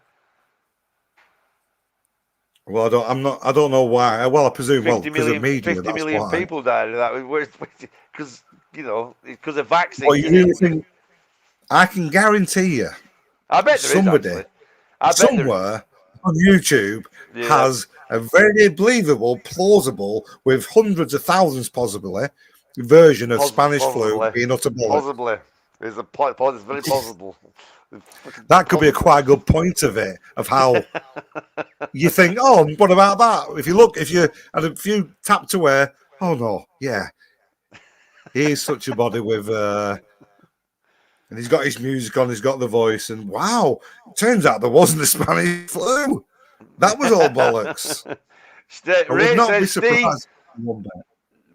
Well, I don't know why. Well, I presume because of media. 50 million people died of that because because of vaccines. Well, you really think? I can guarantee you. I bet somebody somewhere on YouTube has a very believable, plausible, with hundreds of thousands possibly, version of Spanish flu being utter bollocks. Possibly, it's very possible. That could be a quite good point of it, of how you think, oh, what about that? If you had a few tapped away, oh no, yeah. He's such a body with and he's got his music on, he's got the voice, and wow, turns out there wasn't a Spanish flu. That was all bollocks. I would not be surprised.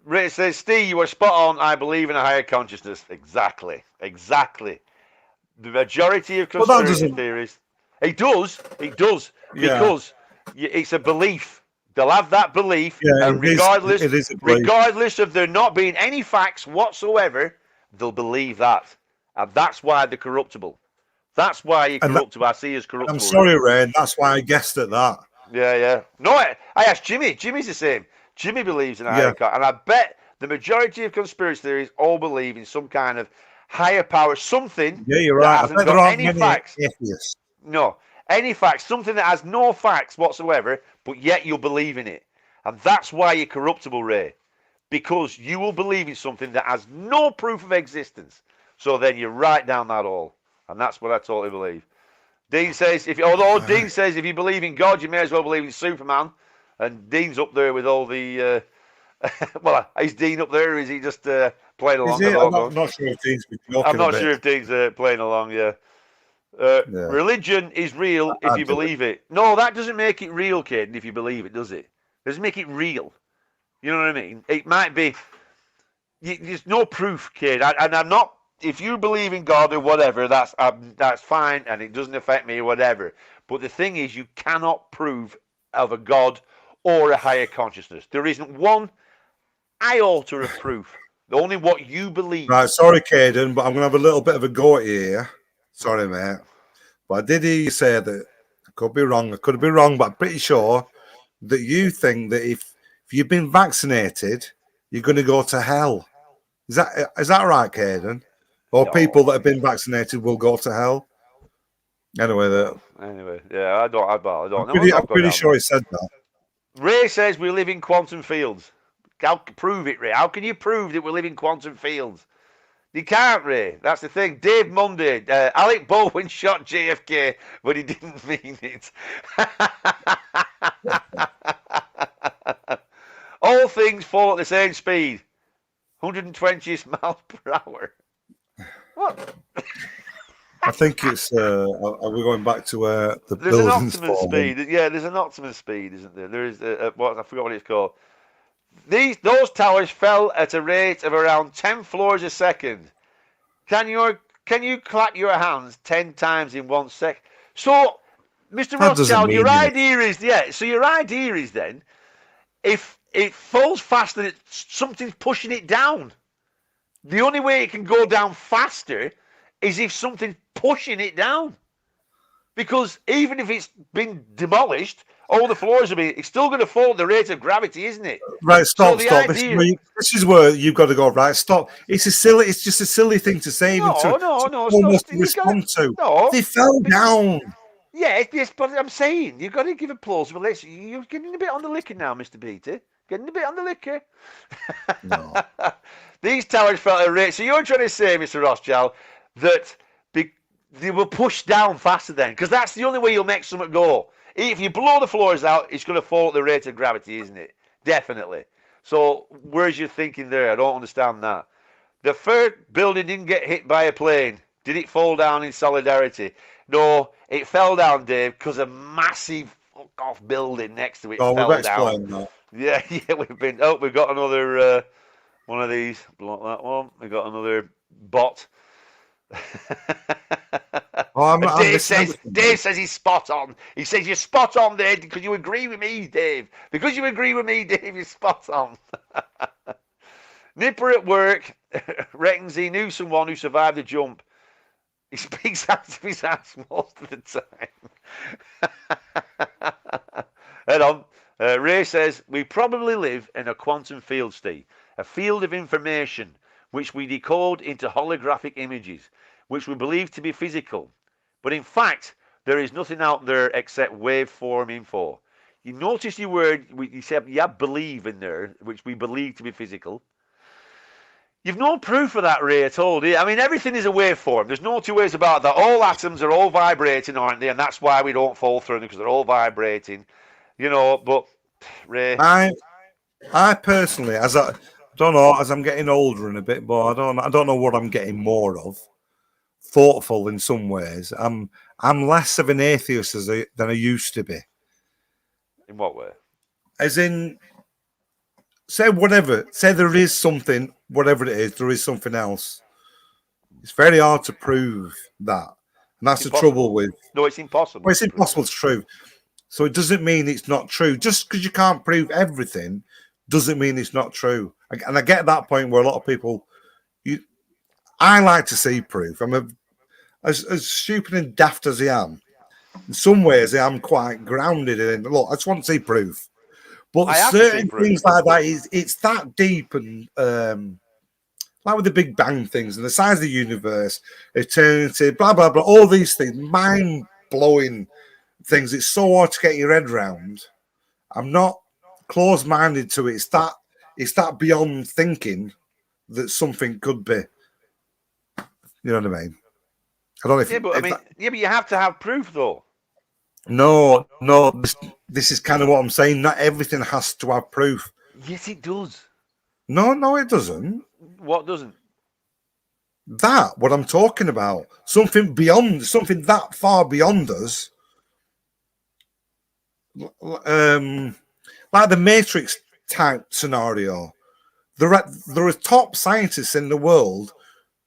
Ray says, Steve, you were spot on. I believe in a higher consciousness. Exactly. The majority of conspiracy theories. It does. Because it's a belief. They'll have that belief, and regardless of there not being any facts whatsoever, they'll believe that. And that's why they're corruptible. That's why you're corruptible. I see you as corruptible. I'm sorry, Ray, and that's why I guessed at that. Yeah. No, I asked Jimmy. Jimmy's the same. Jimmy believes in a higher consciousness. And I bet the majority of conspiracy theories all believe in some kind of higher power, something. Yeah, you're right. That hasn't got any facts. Atheists. No, any facts, something that has no facts whatsoever, but yet you'll believe in it. And that's why you're corruptible, Ray. Because you will believe in something that has no proof of existence. So then you're right down that hole. And that's what I totally believe. Dean says, Dean says if you believe in God, you may as well believe in Superman. And Dean's up there with all the... well, is Dean up there, or is he just playing along? I'm not sure if Dean's been joking I'm not sure if Dean's playing along, yeah. Religion is real if you believe it. No, that doesn't make it real, Caden, if you believe it, does it? It doesn't make it real. You know what I mean? It might be... There's no proof, kid. And I'm not... If you believe in God or whatever, that's fine, and it doesn't affect me or whatever. But the thing is, you cannot prove of a God or a higher consciousness. There isn't one iota of proof. Only what you believe. Right, sorry, Caden, but I'm going to have a little bit of a go at you here. Sorry, mate. But I did hear you say that, I could be wrong, but I'm pretty sure that you think that if you've been vaccinated, you're going to go to hell. Is that right, Caden? Or no. People that have been vaccinated will go to hell? Anyway, yeah, I don't know. I'm pretty sure he said that. Ray says we live in quantum fields. Prove it, Ray. How can you prove that we live in quantum fields? You can't, Ray. That's the thing. Dave Mundy, Alec Baldwin shot JFK, but he didn't mean it. All things fall at the same speed. 120 miles per hour. What? I think it's. Are we going back to the there's buildings? There's an optimum speed. Yeah, there's an optimum speed, isn't there? There is. What I forgot what it's called. Those towers fell at a rate of around 10 floors a second. Can you clap your hands 10 times in 1 sec? So, Mr. Rothschild, your idea is then, if it falls faster, something's pushing it down. The only way it can go down faster is if something's pushing it down. Because even if it's been demolished, all the floors will be, it's still going to fall at the rate of gravity, isn't it? Right, stop. This is where you've got to go, right? Stop. It's just a silly thing to say. No. Almost to respond to. No. They fell down. Yeah, yes, but I'm saying, you've got to give a plausible. You're getting a bit on the liquor now, Mr. Peter. Getting a bit on the liquor. No. These towers fell at a rate. So you're trying to say, Mr. Rothschild, that they will push down faster then, because that's the only way you'll make something go. If you blow the floors out, it's going to fall at the rate of gravity, isn't it? Definitely. So where's your thinking there? I don't understand that. The third building didn't get hit by a plane. Did it fall down in solidarity? No, it fell down, Dave, because a massive fuck-off building next to it fell down. That. Yeah, we've got another one of these. Block that one. We've got another bot. Dave says he's spot on. He says you're spot on, Dave, because you agree with me, Dave. Because you agree with me, Dave, you're spot on. Nipper at work reckons he knew someone who survived the jump. He speaks out of his ass most of the time. Head on. Ray says, we probably live in a quantum field, Steve. A field of information which we decode into holographic images, which we believe to be physical. But in fact, there is nothing out there except waveform info. You notice your word, you said you have believe in there, which we believe to be physical. You've no proof of that, Ray, at all, do you? I mean, everything is a waveform. There's no two ways about that. All atoms are all vibrating, aren't they? And that's why we don't fall through them, because they're all vibrating. You know, but, Ray... I personally, as I'm getting older in a bit, but I don't know what I'm getting more of. Thoughtful in some ways. I'm less of an atheist than I used to be. In what way? As in, say there is something, whatever it is, there is something else. It's very hard to prove that. And that's the trouble with... No, it's impossible. Well, it's impossible to prove. So it doesn't mean it's not true. Just because you can't prove everything doesn't mean it's not true. And I get that point where a lot of people... I like to see proof. I'm as stupid and daft as I am. In some ways, I am quite grounded in. Look, I just want to see proof. But certain things like that, it's that deep and like with the Big Bang things and the size of the universe, eternity, blah blah blah, all these things, mind blowing things. It's so hard to get your head around. I'm not closed-minded to it. It's that beyond thinking that something could be. You know what I mean? I don't know if. Yeah, but but you have to have proof, though. No. This is kind of what I'm saying. Not everything has to have proof. Yes, it does. No, it doesn't. What doesn't? That what I'm talking about. Something that far beyond us. Like the Matrix type scenario. There are top scientists in the world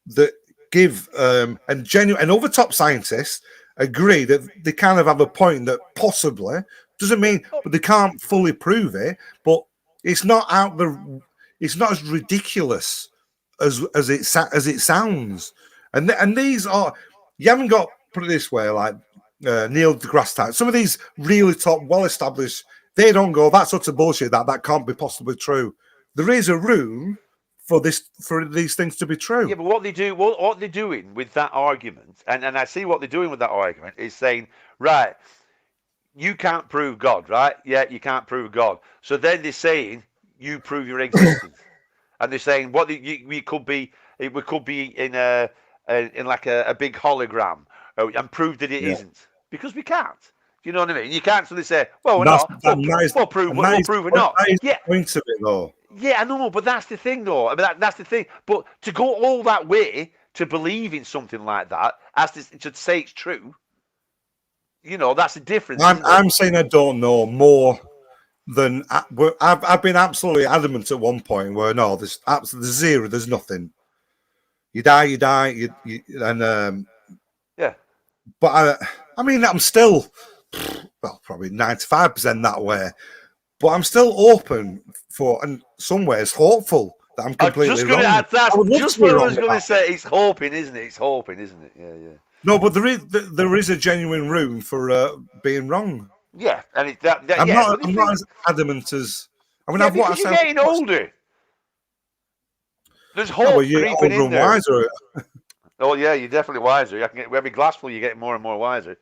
that give and other top scientists agree that they kind of have a point that possibly doesn't mean, but they can't fully prove it. But it's not it's not as ridiculous as it sounds. And these are, you haven't got, put it this way, like Neil deGrasse Tyson. Some of these really top, well established, they don't go, that's sort of bullshit. That can't be possibly true. There is a room for these things to be true. Yeah, but what they're doing with that argument, and I see what they're doing with that argument, is saying, right, you can't prove God, right? Yeah, you can't prove God. So then they're saying you prove your existence, and they're saying we could be in like a big hologram and prove that it isn't, because we can't. You know what I mean? You can't suddenly say, well, we're not. We'll prove we're not. Yeah. Point of it, though. Yeah, I know, but that's the thing, though. I mean, that's the thing. But to go all that way to believe in something like that, as to say it's true, you know, that's the difference. I'm saying I don't know more than I've been absolutely adamant at one point where no, there's zero, there's nothing. You die, and yeah. But I mean, I'm still probably 95% that way. But I'm still open for, and some ways hopeful that I'm completely wrong. That's just what I was going to say. It's hoping, isn't it? It's hoping, isn't it? Yeah. No, but there is a genuine room for being wrong. Yeah, and I'm not as adamant as. I mean, because you're getting older. There's hope creeping in there. Wiser. Oh yeah, you're definitely wiser. I can get every glassful you're getting more and more wiser.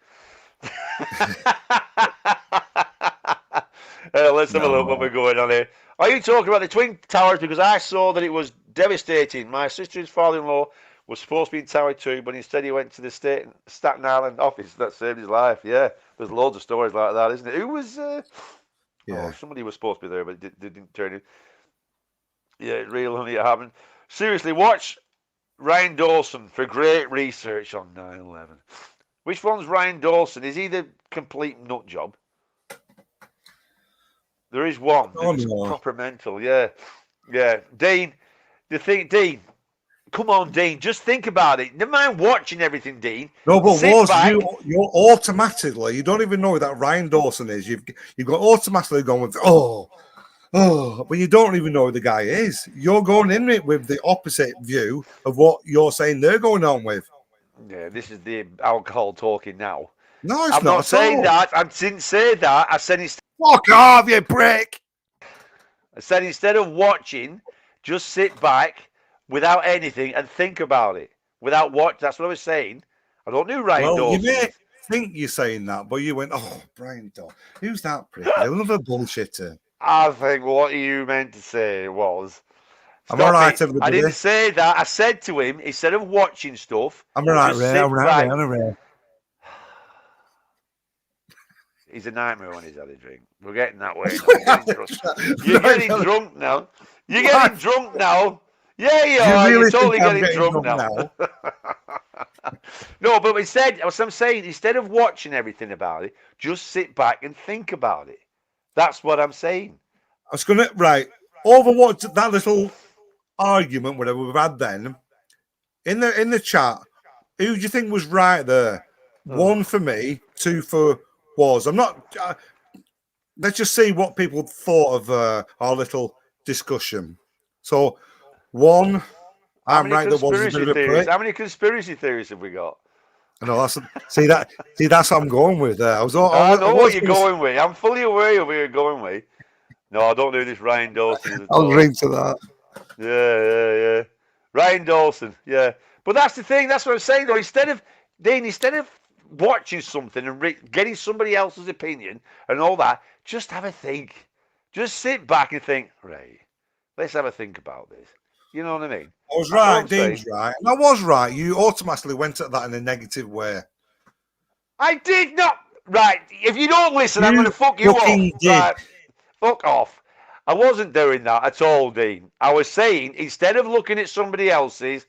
Let's have a look what we're going on here. Are you talking about the Twin Towers? Because I saw that it was devastating. My sister's father-in-law was supposed to be in Tower 2, but instead he went to the Staten Island office. That saved his life. Yeah, there's loads of stories like that, isn't it? Who was... somebody was supposed to be there, but it didn't turn in. Yeah, real honey, it happened. Seriously, watch Ryan Dawson for great research on 9/11. Which one's Ryan Dawson? Is he the complete nut job? There is one. That's proper mental. Yeah. Dean, Dean, come on, Dean. Just think about it. Never mind watching everything, Dean. No, but you're automatically, you don't even know who that Ryan Dawson is. You've got automatically going with, but you don't even know who the guy is. You're going in it with the opposite view of what you're saying they're going on with. Yeah, this is the alcohol talking now. No, I'm not saying that. I didn't say that. I said fuck off, you prick. I said instead of watching, just sit back without anything and think about it. Without what? That's what I was saying. I don't know Ryan Dawson. You may think you're saying that, but you went, Brian Dawson. Who's that prick? Another bullshitter. I think what you meant to say was... I'm all right, everybody. I didn't say that. I said to him, instead of watching stuff... I'm all right, Ray. I'm all right. He's a nightmare when he's had a drink. We're getting that way. You're getting drunk now. You're getting drunk now. Yeah, you are. You're totally getting drunk now. No, but instead, as I'm saying, instead of watching everything about it, just sit back and think about it. That's what I'm saying. I was going to, Overwatch that little argument, whatever we've had then, in the chat, who do you think was right there? One for me, two for was. I'm not. Let's just see what people thought of our little discussion. So, one, I'm right. There was a bit of a prick. How many conspiracy theories have we got? No, that's that's what I'm going with. There, I know what you're going with. I'm fully aware of where you're going with. No, I don't know this Ryan Dawson. I'll ring to that. Yeah. Ryan Dawson, yeah. But that's the thing. That's what I'm saying, though. Instead of watching something and getting somebody else's opinion and all that, just have a think. Just sit back and think, right, let's have a think about this. You know what I mean? I was right, Dean's right. And I was right. You automatically went at that in a negative way. I did not. Right, if you don't listen, I'm going to fuck you off. Did. Right, fuck off. I wasn't doing that at all, Dean. I was saying, instead of looking at somebody else's,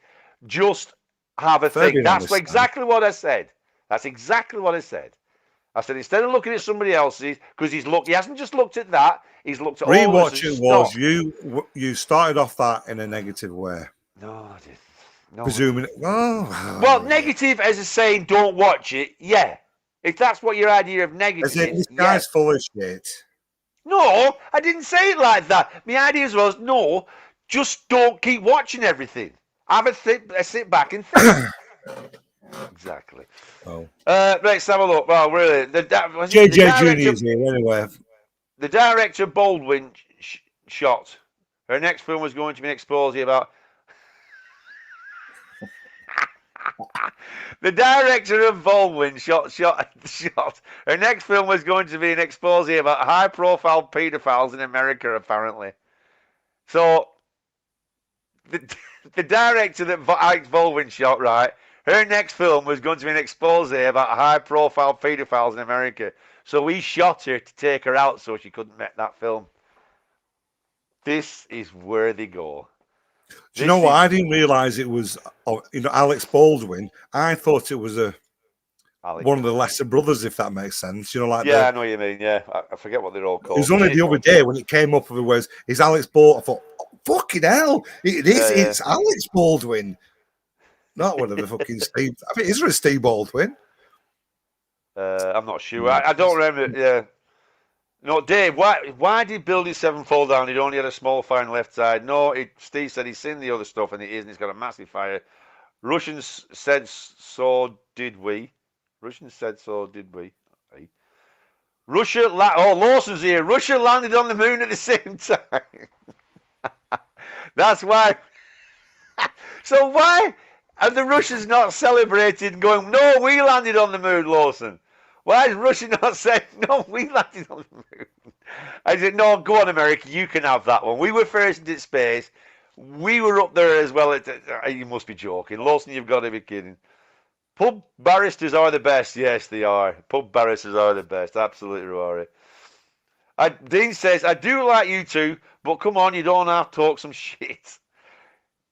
just have a think. That's exactly what I said. That's exactly what I said. I said, instead of looking at somebody else's, because he hasn't just looked at that, he's looked at all rewatching was you started off that in a negative way. No, I didn't. No, presuming. Well, negative as a saying, don't watch it. Yeah. If that's what your idea of negative is. This guy's full of shit. No, I didn't say it like that. My idea was, no, just don't keep watching everything. Have a sit back and think. Exactly. Oh. Let's have a look. Well, really, JJ Junior's here anyway. The director Baldwin shot. Her next film was going to be an expose about. The director of Baldwin shot. Her next film was going to be an expose about high-profile paedophiles in America, apparently. So, the director that Alex Baldwin shot, right? Her next film was going to be an expose about high-profile paedophiles in America. So we shot her to take her out so she couldn't make that film. This is where they go. Do you know what? I didn't realise it was, Alex Baldwin. I thought it was one of the lesser brothers, if that makes sense. I know what you mean. Yeah, I forget what they're all called. It was only the other day when it came up. Is Alex Baldwin? I thought, oh, fucking hell, it is. Yeah. It's Alex Baldwin, not one of the fucking Steve. I mean, is there a Steve Baldwin? I'm not sure. I don't remember. Yeah. No, Dave, why did Building 7 fall down? It only had a small fire on the left side. No, Steve said he's seen the other stuff and it isn't. It's got a massive fire. Russians said so did we. Russians said so did we. Right. Lawson's here. Russia landed on the moon at the same time. That's why. So why have the Russians not celebrated going, no, we landed on the moon, Lawson? Why is Russia not saying, no, we landed on the moon? I said, no, go on, America, you can have that one. We were first into space. We were up there as well. You must be joking. Lawson, you've got to be kidding. Pub barristers are the best. Yes, they are. Pub barristers are the best. Absolutely, Rory. Dean says, I do like you two, but come on, you don't have to talk some shit.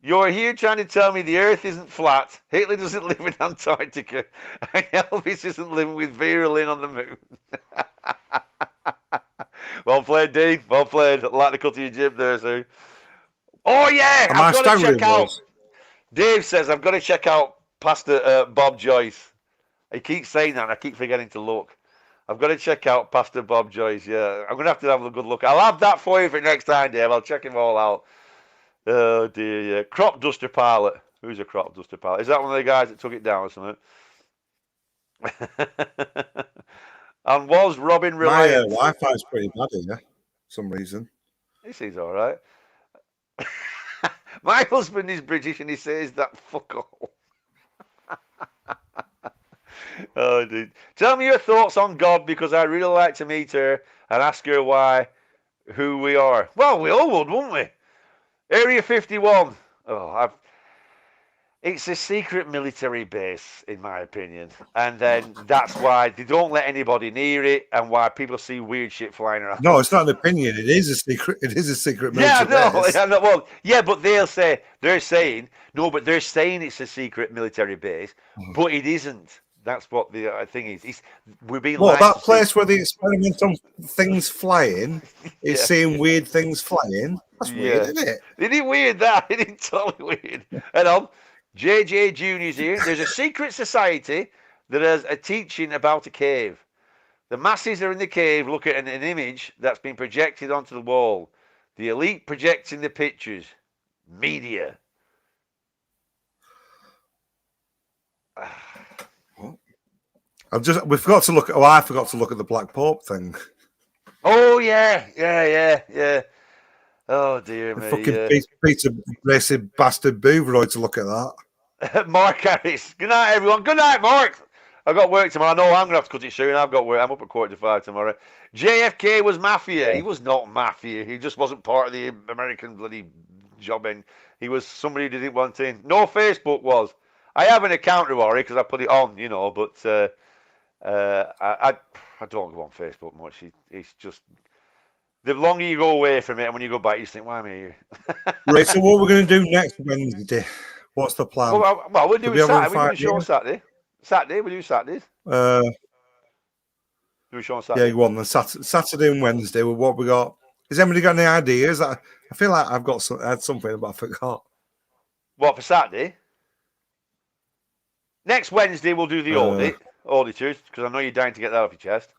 You're here trying to tell me the Earth isn't flat. Hitler doesn't live in Antarctica. And Elvis isn't living with Vera Lynn on the moon. Well played, Dean. Well played. I like the cut of your jib there, Sue. Oh, yeah. I've got to check out. Dave says, I've got to check out Pastor Bob Joyce. He keeps saying that, and I keep forgetting to look. I've got to check out Pastor Bob Joyce. Yeah, I'm going to have a good look. I'll have that for you for next time, Dave. I'll check him all out. Oh, dear, yeah. Crop duster pilot. Who's a crop duster pilot? Is that one of the guys that took it down or something? And was Robin reliant? My Wi-Fi's pretty bad here for some reason. He seems all right. My husband is British and he says that fuck all. Oh, dude. Tell me your thoughts on God because I'd really like to meet her and ask her who we are. Well, we all would, wouldn't we? Area 51. It's a secret military base, in my opinion. And then that's why they don't let anybody near it and why people see weird shit flying around. No, it's not an opinion. It is a secret. It is a secret military base. Yeah, no, well, yeah, but they're saying it's a secret military base, but it isn't. That's what the thing is. We're being that place where they experiment on things flying is seeing weird things flying. That's weird, isn't it? Isn't it weird that? It is totally weird. And JJ Junior's here. There's a secret society that has a teaching about a cave. The masses are in the cave looking at an image that's been projected onto the wall. The elite projecting the pictures. Media. We forgot to look at. I forgot to look at the Black Pope thing. Oh yeah. Oh dear me. Fucking Peter racing bastard Booveroid to look at that. Mark Harris. Good night, everyone. Good night, Mark. I've got work tomorrow. I know I'm going to have to cut it soon. I've got work. I'm up at 4:45 tomorrow. JFK was mafia. He was not mafia. He just wasn't part of the American bloody jobbing. He was somebody who didn't want in. No, Facebook was. I have an account, Rory, because I put it on, but I don't go on Facebook much. It's just the longer you go away from it, and when you go back, you think, why am I here? Right. So what we're going to do next Wednesday? What's the plan? Well, we'll do it Saturday. We're doing a show on Saturday. Saturday, we do Saturdays. Do a show on Saturday. Yeah, go on. Then Saturday and Wednesday. Well, what we got? Has anybody got any ideas? I feel like I've got had something, but I forgot. What for Saturday? Next Wednesday we'll do the auditors, because I know you're dying to get that off your chest.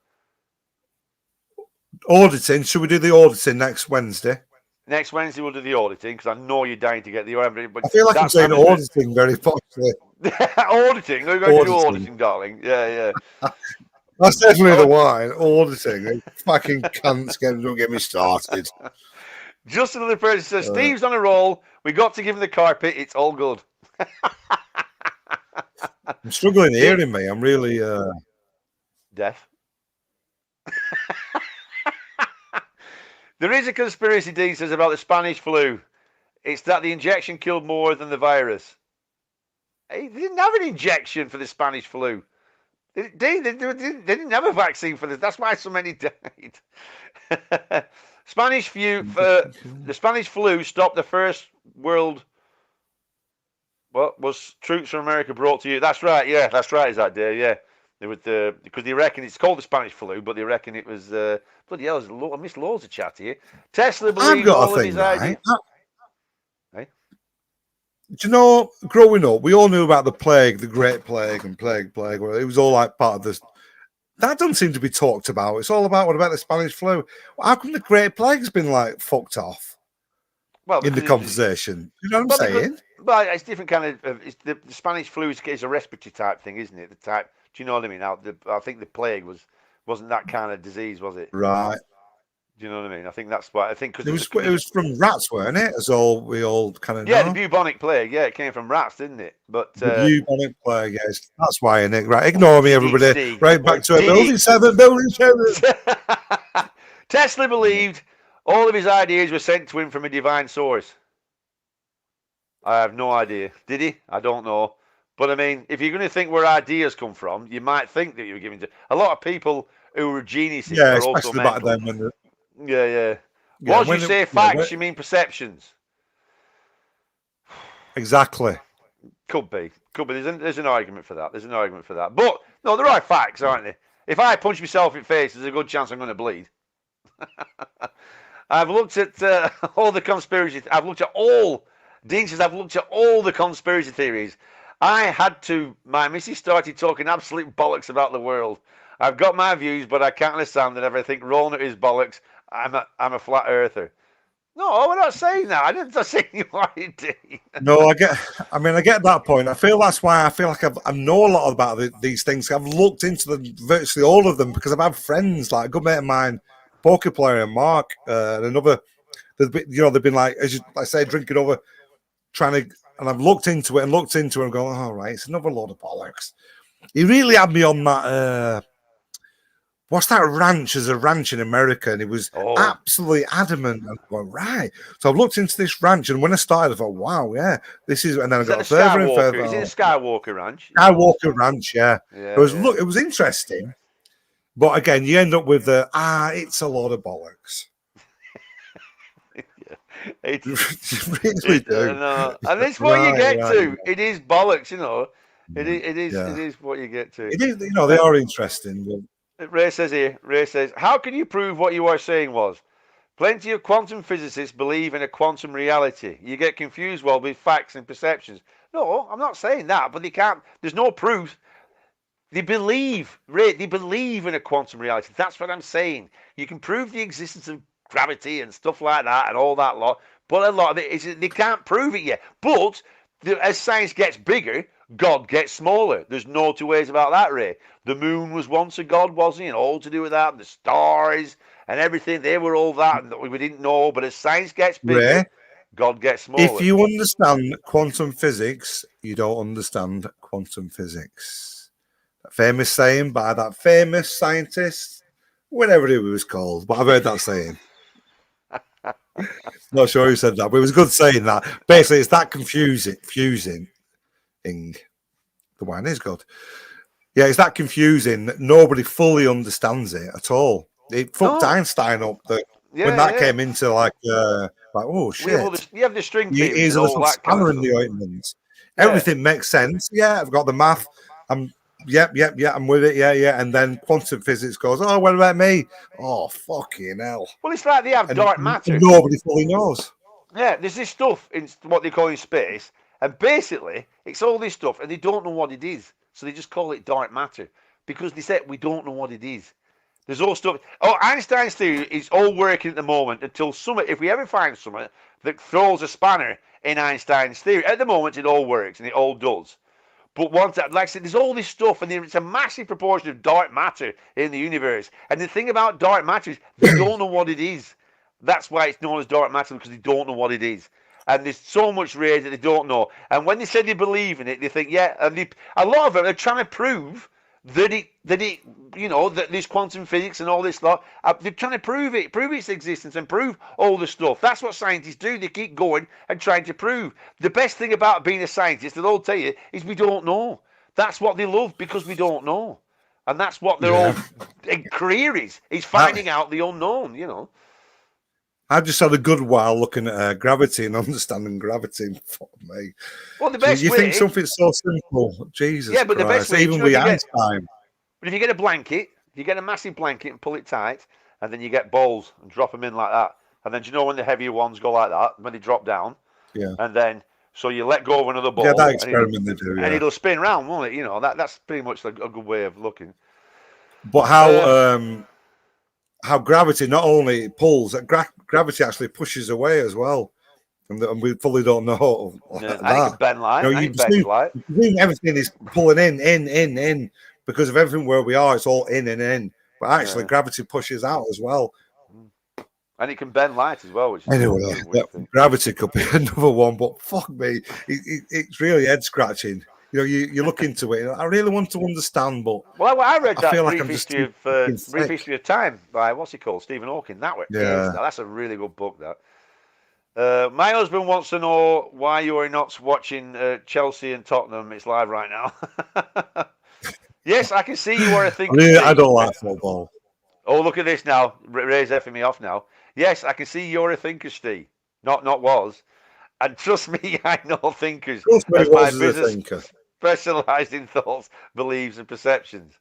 Auditing. Should we do the auditing next Wednesday? Next Wednesday we'll do the auditing, because I know you're dying to get the. But I feel like I'm saying auditing very poshly. Auditing? We're going to do auditing, darling. Yeah. That's definitely the wine. Auditing. Fucking cunts, don't get me started. Just another person says, Steve's on a roll. We got to give him the carpet. It's all good. I'm struggling hearing me. I'm really deaf. There is a conspiracy, Dean says, about the Spanish flu. It's that the injection killed more than the virus. They didn't have an injection for the Spanish flu. They didn't have a vaccine for this. That's why so many died. The Spanish flu stopped the first world. What was troops from America brought to you? That's right. Yeah, that's right. Is that day? Yeah, they would because they reckon it's called the Spanish flu, but they reckon it was bloody hell. I missed loads of chat here. Tesla believes all of his ideas. Do you know, growing up, we all knew about the plague, the Great Plague, and plague. It was all like part of this. That doesn't seem to be talked about. It's all about what about the Spanish flu? How come the Great Plague's been like fucked off? Well, in the conversation, you know what I'm saying? But it's different kind of. The Spanish flu is a respiratory type thing, isn't it? The type. Do you know what I mean? Now, I think the plague wasn't that kind of disease, was it? Right. Do you know what I mean? I think that's why. I think because it was from rats, weren't it? As we all kind of know. Yeah, the bubonic plague. Yeah, it came from rats, didn't it? But the bubonic plague. Yes, that's why. Nick. Right, ignore me, everybody. Right back to building 7. Tesla believed all of his ideas were sent to him from a divine source. I have no idea. Did he? I don't know. But I mean, if you're going to think where ideas come from, you might think that you were giving to a lot of people who were geniuses. Yeah, especially back then when Yeah. Once you say facts, you mean perceptions. Exactly. Could be. There's an argument for that. But no, there are facts, aren't there? If I punch myself in the face, there's a good chance I'm going to bleed. I've looked at all the conspiracy. Dean says I've looked at all the conspiracy theories. My missus started talking absolute bollocks about the world. I've got my views, but I can't understand that if I think Rona is bollocks, I'm a flat earther. No, we're not saying that. I didn't say you are, Dean. No, I get that point. I feel that's why I feel like I know a lot about these things. I've looked into virtually all of them because I've had friends, like a good mate of mine, poker player, and Mark, and another. They've been like, as I say, drinking over, trying to, and I've looked into it and going, all right, it's another load of bollocks. He really had me on that. What's that ranch? There's a ranch in America, and he was absolutely adamant. And I went, right. So I've looked into this ranch, and when I started, I thought, wow, yeah, this is. And then I got further and further. Is it a Skywalker Ranch? Skywalker Ranch, yeah. It was interesting, but again, you end up with it's a lot of bollocks. It really do. And it's what you get to. It is bollocks, you know. It is what you get to. It is, they are interesting. But... Ray says, how can you prove what you are saying was? Plenty of quantum physicists believe in a quantum reality. You get confused with facts and perceptions. No, I'm not saying that, but they can't. There's no proof. They believe in a quantum reality. That's what I'm saying. You can prove the existence of gravity and stuff like that and all that lot, but a lot of it is they can't prove it yet. But as science gets bigger, God gets smaller. There's no two ways about that, Ray. The moon was once a god, wasn't it? And all to do with that, and the stars and everything, they were all that and we didn't know. But as science gets bigger, Ray, God gets smaller. If you understand quantum physics, you don't understand quantum physics. famous saying by that famous scientist, whatever it was called, but I've heard that saying. Not sure who said that, but it was good saying that. Basically, it's that confusing. The wine is good. Yeah, it's that confusing that nobody fully understands it at all. It fucked Einstein up when that came into like oh shit. You have the string theory. Here's a little spanner in the ointment. Everything makes sense. Yeah, I've got the math. I'm with it. Yeah. And then quantum physics goes, oh, what about me? Oh, fucking hell. Well, it's like they have dark matter. Nobody fully knows. Yeah, there's this stuff in what they call in space, and basically it's all this stuff, and they don't know what it is, so they just call it dark matter because they said we don't know what it is. There's all stuff. Oh, Einstein's theory is all working at the moment until if we ever find something that throws a spanner in Einstein's theory, at the moment it all works and it all does. But once that, like I said, there's all this stuff, and it's a massive proportion of dark matter in the universe. And the thing about dark matter is they don't know what it is. That's why it's known as dark matter, because they don't know what it is. And there's so much rage that they don't know. And when they say they believe in it, they think, yeah, and a lot of them are trying to prove that there's quantum physics and all this stuff. They're trying to prove its existence and prove all the stuff. That's what scientists do. They keep going and trying to prove. The best thing about being a scientist, they'll all tell you, is we don't know. That's what they love, because we don't know. And that's what their whole career is finding out the unknown, I just had a good while looking at gravity and understanding gravity. Fuck me. Well, the best you think something so simple, Jesus Christ, the best way, even with Einstein. But if you get a blanket, you get a massive blanket and pull it tight, and then you get balls and drop them in like that. And then do you know when the heavier ones go like that, when they drop down? Yeah. And then, so you let go of another ball. Yeah, that experiment they do. And it'll spin round, won't it? That's pretty much a good way of looking. But how gravity not only pulls, gravity actually pushes away as well. And we fully don't know that. And it can bend light. Everything is pulling in, because of everything where we are, it's all in. But actually, gravity pushes out as well. And it can bend light as well. Which anyway, gravity could be another one, but fuck me, it's really head scratching. You look into it. I really want to understand, but I read that Brief History of Time by what's he called, Stephen Hawking. That's a really good book. That my husband wants to know why you are not watching Chelsea and Tottenham. It's live right now. Yes, I can see you are a thinker. I don't like football. Oh, look at this now. Ray's effing me off now. Yes, I can see you're a thinker, Steve. Not was. And trust me, I know thinkers. Trust me, my business thinker. Specialised in thoughts, beliefs, and perceptions.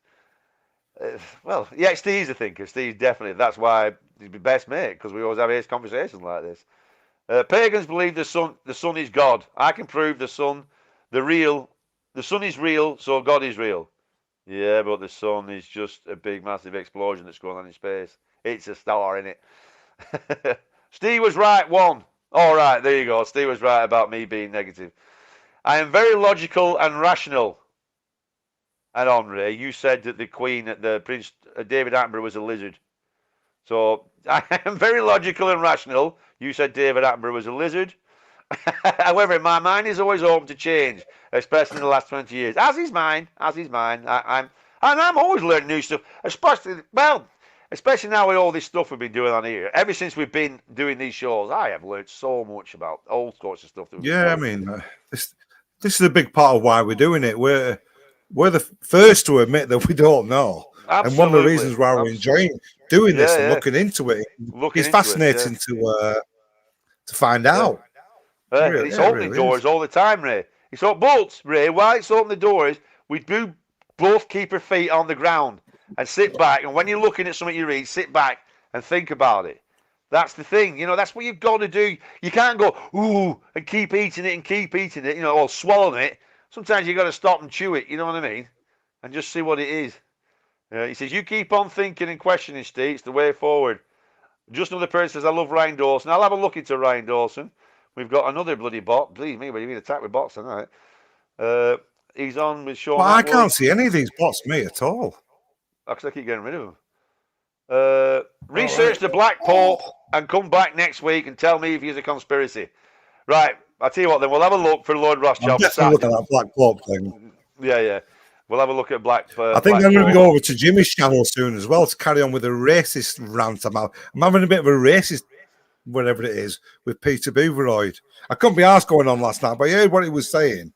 Steve's a thinker. Steve definitely. That's why he's my best mate, because we always have ace conversations like this. Pagans believe the sun is God. I can prove the sun is real, so God is real. Yeah, but the sun is just a big, massive explosion that's going on in space. It's a star, isn't it? Steve was right. One. All right, there you go. Steve was right about me being negative. I am very logical and rational. And Henri, you said that the Queen, the Prince David Attenborough was a lizard. So I am very logical and rational. You said David Attenborough was a lizard. However, my mind is always open to change, especially in the last 20 years. As is mine. I'm always learning new stuff, especially now with all this stuff we've been doing on here. Ever since we've been doing these shows, I have learned so much about all sorts of stuff. This is a big part of why we're doing it. We're the first to admit that we don't know. Absolutely. And one of the reasons why we're enjoying doing this and looking into it, it's fascinating to find out. It's opening doors all the time, Ray. Ray, while it's opening the doors, we do both keep our feet on the ground and sit back. And when you're looking at something you read, sit back and think about it. That's the thing. That's what you've got to do. You can't go, ooh, and keep eating it, or swallowing it. Sometimes you've got to stop and chew it, you know what I mean? And just see what it is. He says, you keep on thinking and questioning, Steve. It's the way forward. Just another person says, I love Ryan Dawson. I'll have a look into Ryan Dawson. We've got another bloody bot. Believe me, we've been attacked with bots tonight. He's on with Sean. Well, I can't see any of these bots, me, at all. Because I keep getting rid of them. Research the Black Pope and come back next week and tell me if he's a conspiracy. Right, I'll tell you what then, we'll have a look for Lord Rothschild. I'm definitely looking at that Black Pope thing. Yeah. We'll have a look at Black. I think I'm going to go over to Jimmy's channel soon as well to carry on with the racist rant. I'm having a bit of a racist, whatever it is, with Peter Booveroyd. I couldn't be asked going on last night, but I heard what he was saying.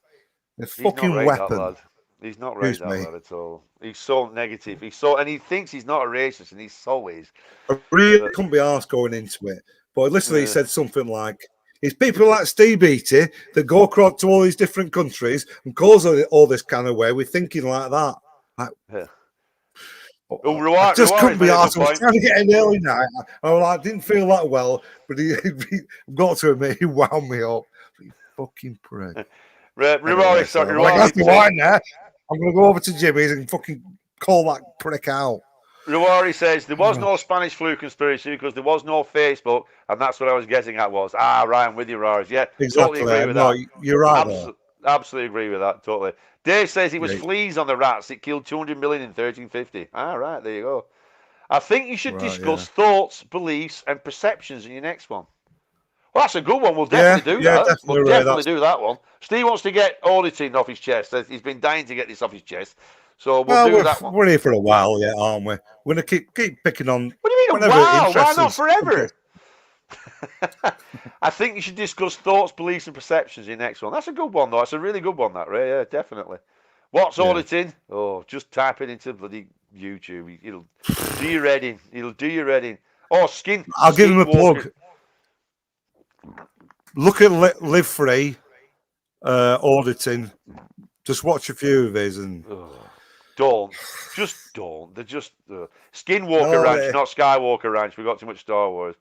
The fucking right, weapon. That lad. He's not right, that lad, at all. He's so negative. And he thinks he's not a racist, and he so is. I really couldn't be asked going into it. But literally, he said something like, it's people like Steve Beatty that go across to all these different countries and cause all this kind of way. We're thinking like that. I just couldn't be asked. I was trying to get in early night. I didn't feel that well, but he got to admit, he wound me up. You fucking prick. Rory, sorry. That's the wine there. I'm going to go over to Jimmy's and fucking call that prick out. Ruari says there was no Spanish flu conspiracy because there was no Facebook, and that's what I was getting at was, right, I'm with you, Ruari. Yeah, exactly. Totally agree with that. You're right. Absolutely agree with that, totally. Dave says it was fleas on the rats. It killed 200 million in 1350. Right, there you go. I think you should discuss thoughts, beliefs, and perceptions in your next one. Well, that's a good one. We'll definitely do that. We'll definitely do that one. Steve wants to get auditing off his chest. He's been dying to get this off his chest. So we'll do that one. We're here for a while, aren't we? We're going to keep picking on. What do you mean, wow? Why not forever? I think you should discuss thoughts, beliefs, and perceptions in your next one. That's a good one, though. That's a really good one, that, Ray. Yeah, definitely. What's auditing? Oh, just type it into bloody YouTube. It'll do your reading. It'll do your reading. Oh, skin. I'll give him a plug. Look at Live Free auditing. Just watch a few of his and. Don't. They're just Skinwalker Ranch, not Skywalker Ranch. We got too much Star Wars.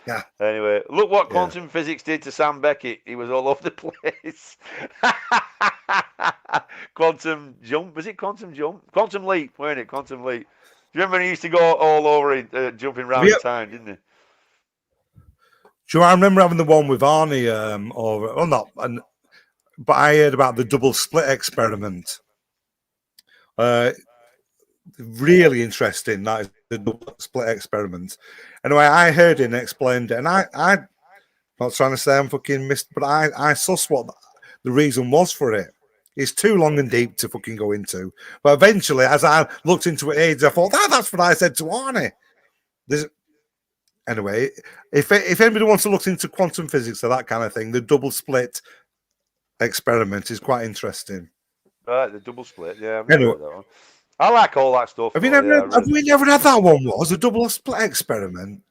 Yeah. Anyway, look what quantum physics did to Sam Beckett. He was all over the place. Quantum jump. Was it quantum jump? Quantum leap, weren't it? Quantum leap. Do you remember he used to go all over it, jumping around the time, didn't he? Sure, I remember having the one with Arnie, but I heard about the double split experiment. Really interesting. That is the double split experiment. Anyway, I heard it and explained it, and I'm not trying to say I'm fucking missed, but I sussed what the reason was for it. It's too long and deep to fucking go into. But eventually, as I looked into it, I thought that's what I said to Arnie. Anyway, if anybody wants to look into quantum physics or that kind of thing, the double split experiment is quite interesting. Right, the double split, yeah. Anyway, that one. I like all that stuff. Have we never had that one? Was a double split experiment?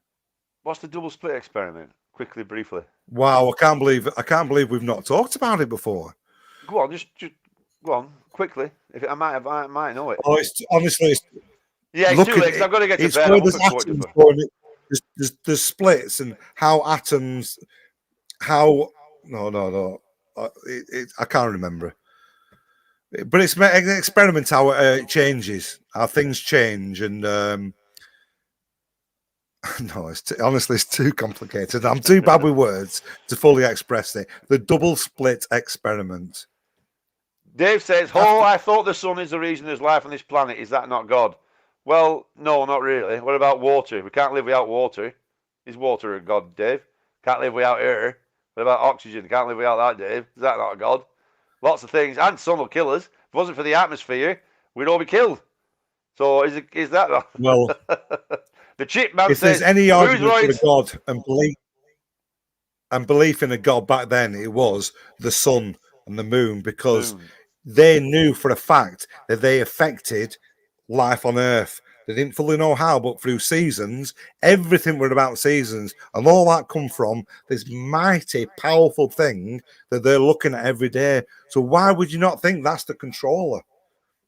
What's the double split experiment? Quickly, briefly. Wow, I can't believe we've not talked about it before. Go on, just go on quickly. I might know it. Oh, it's too late. I've got to get to bed. There's splits and how atoms. No. I can't remember. But it's an experiment how it changes, how things change, and no, honestly, it's too complicated. I'm too bad with words to fully express it. The double split experiment. Dave says, I thought the sun is the reason there's life on this planet. Is that not God? Well, no, not really. What about water? We can't live without water. Is water a God, Dave? Can't live without air. What about oxygen? Can't live without that, Dave. Is that not a God? Lots of things. And sun will kill us. If it wasn't for the atmosphere, we'd all be killed. So is that not? Well, the chip man if says, there's any argument for God and belief in a God back then, it was the sun and the moon, because they knew for a fact that they affected life on Earth. They didn't fully know how, but through seasons, everything were about seasons, and all that come from this mighty, powerful thing that they're looking at every day. So why would you not think that's the controller?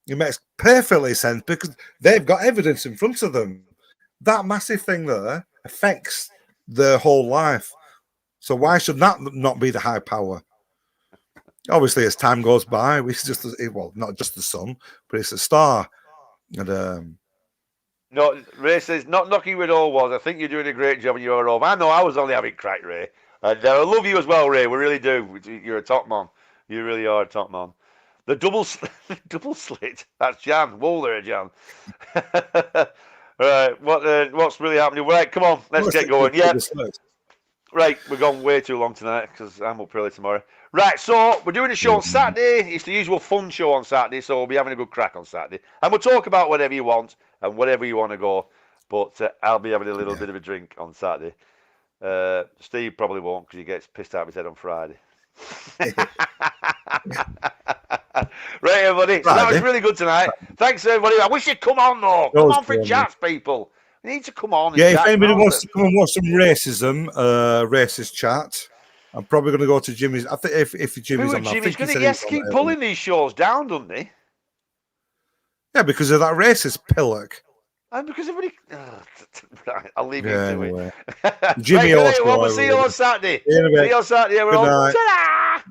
It makes perfectly sense because they've got evidence in front of them. That massive thing there affects their whole life. So why should that not be the high power? Obviously, as time goes by, it's just not just the sun, but it's a star. And no, Ray says, not knocking with all was. I think you're doing a great job in your home. I know I was only having crack, Ray. And I love you as well, Ray. We really do. You're a top man. You really are a top man. The double slit. That's Jan. Whoa there, Jan. Right. What's really happening? Right, come on. Let's get going. Yeah. Right, we're gone way too long tonight because I'm up early tomorrow. Right, so we're doing a show on Saturday. It's the usual fun show on Saturday, so we'll be having a good crack on Saturday. And we'll talk about whatever you want and whatever you want to go. But I'll be having a little bit of a drink on Saturday. Steve probably won't because he gets pissed out of his head on Friday. Right, everybody. So that was really good tonight. Thanks, everybody. I wish you'd come on, though. Come on for chats, people. You need to come on and chat. If anybody wants to come and watch some racism, racist chat, I'm probably going to go to Jimmy's. I think if Jimmy's on, I think he has to keep pulling these shows down, doesn't he? Yeah, because of that racist pillock. And because everybody. Right, I'll leave you to it. Jimmy, we'll see you on Saturday. See you on Saturday, everyone. Ta-da!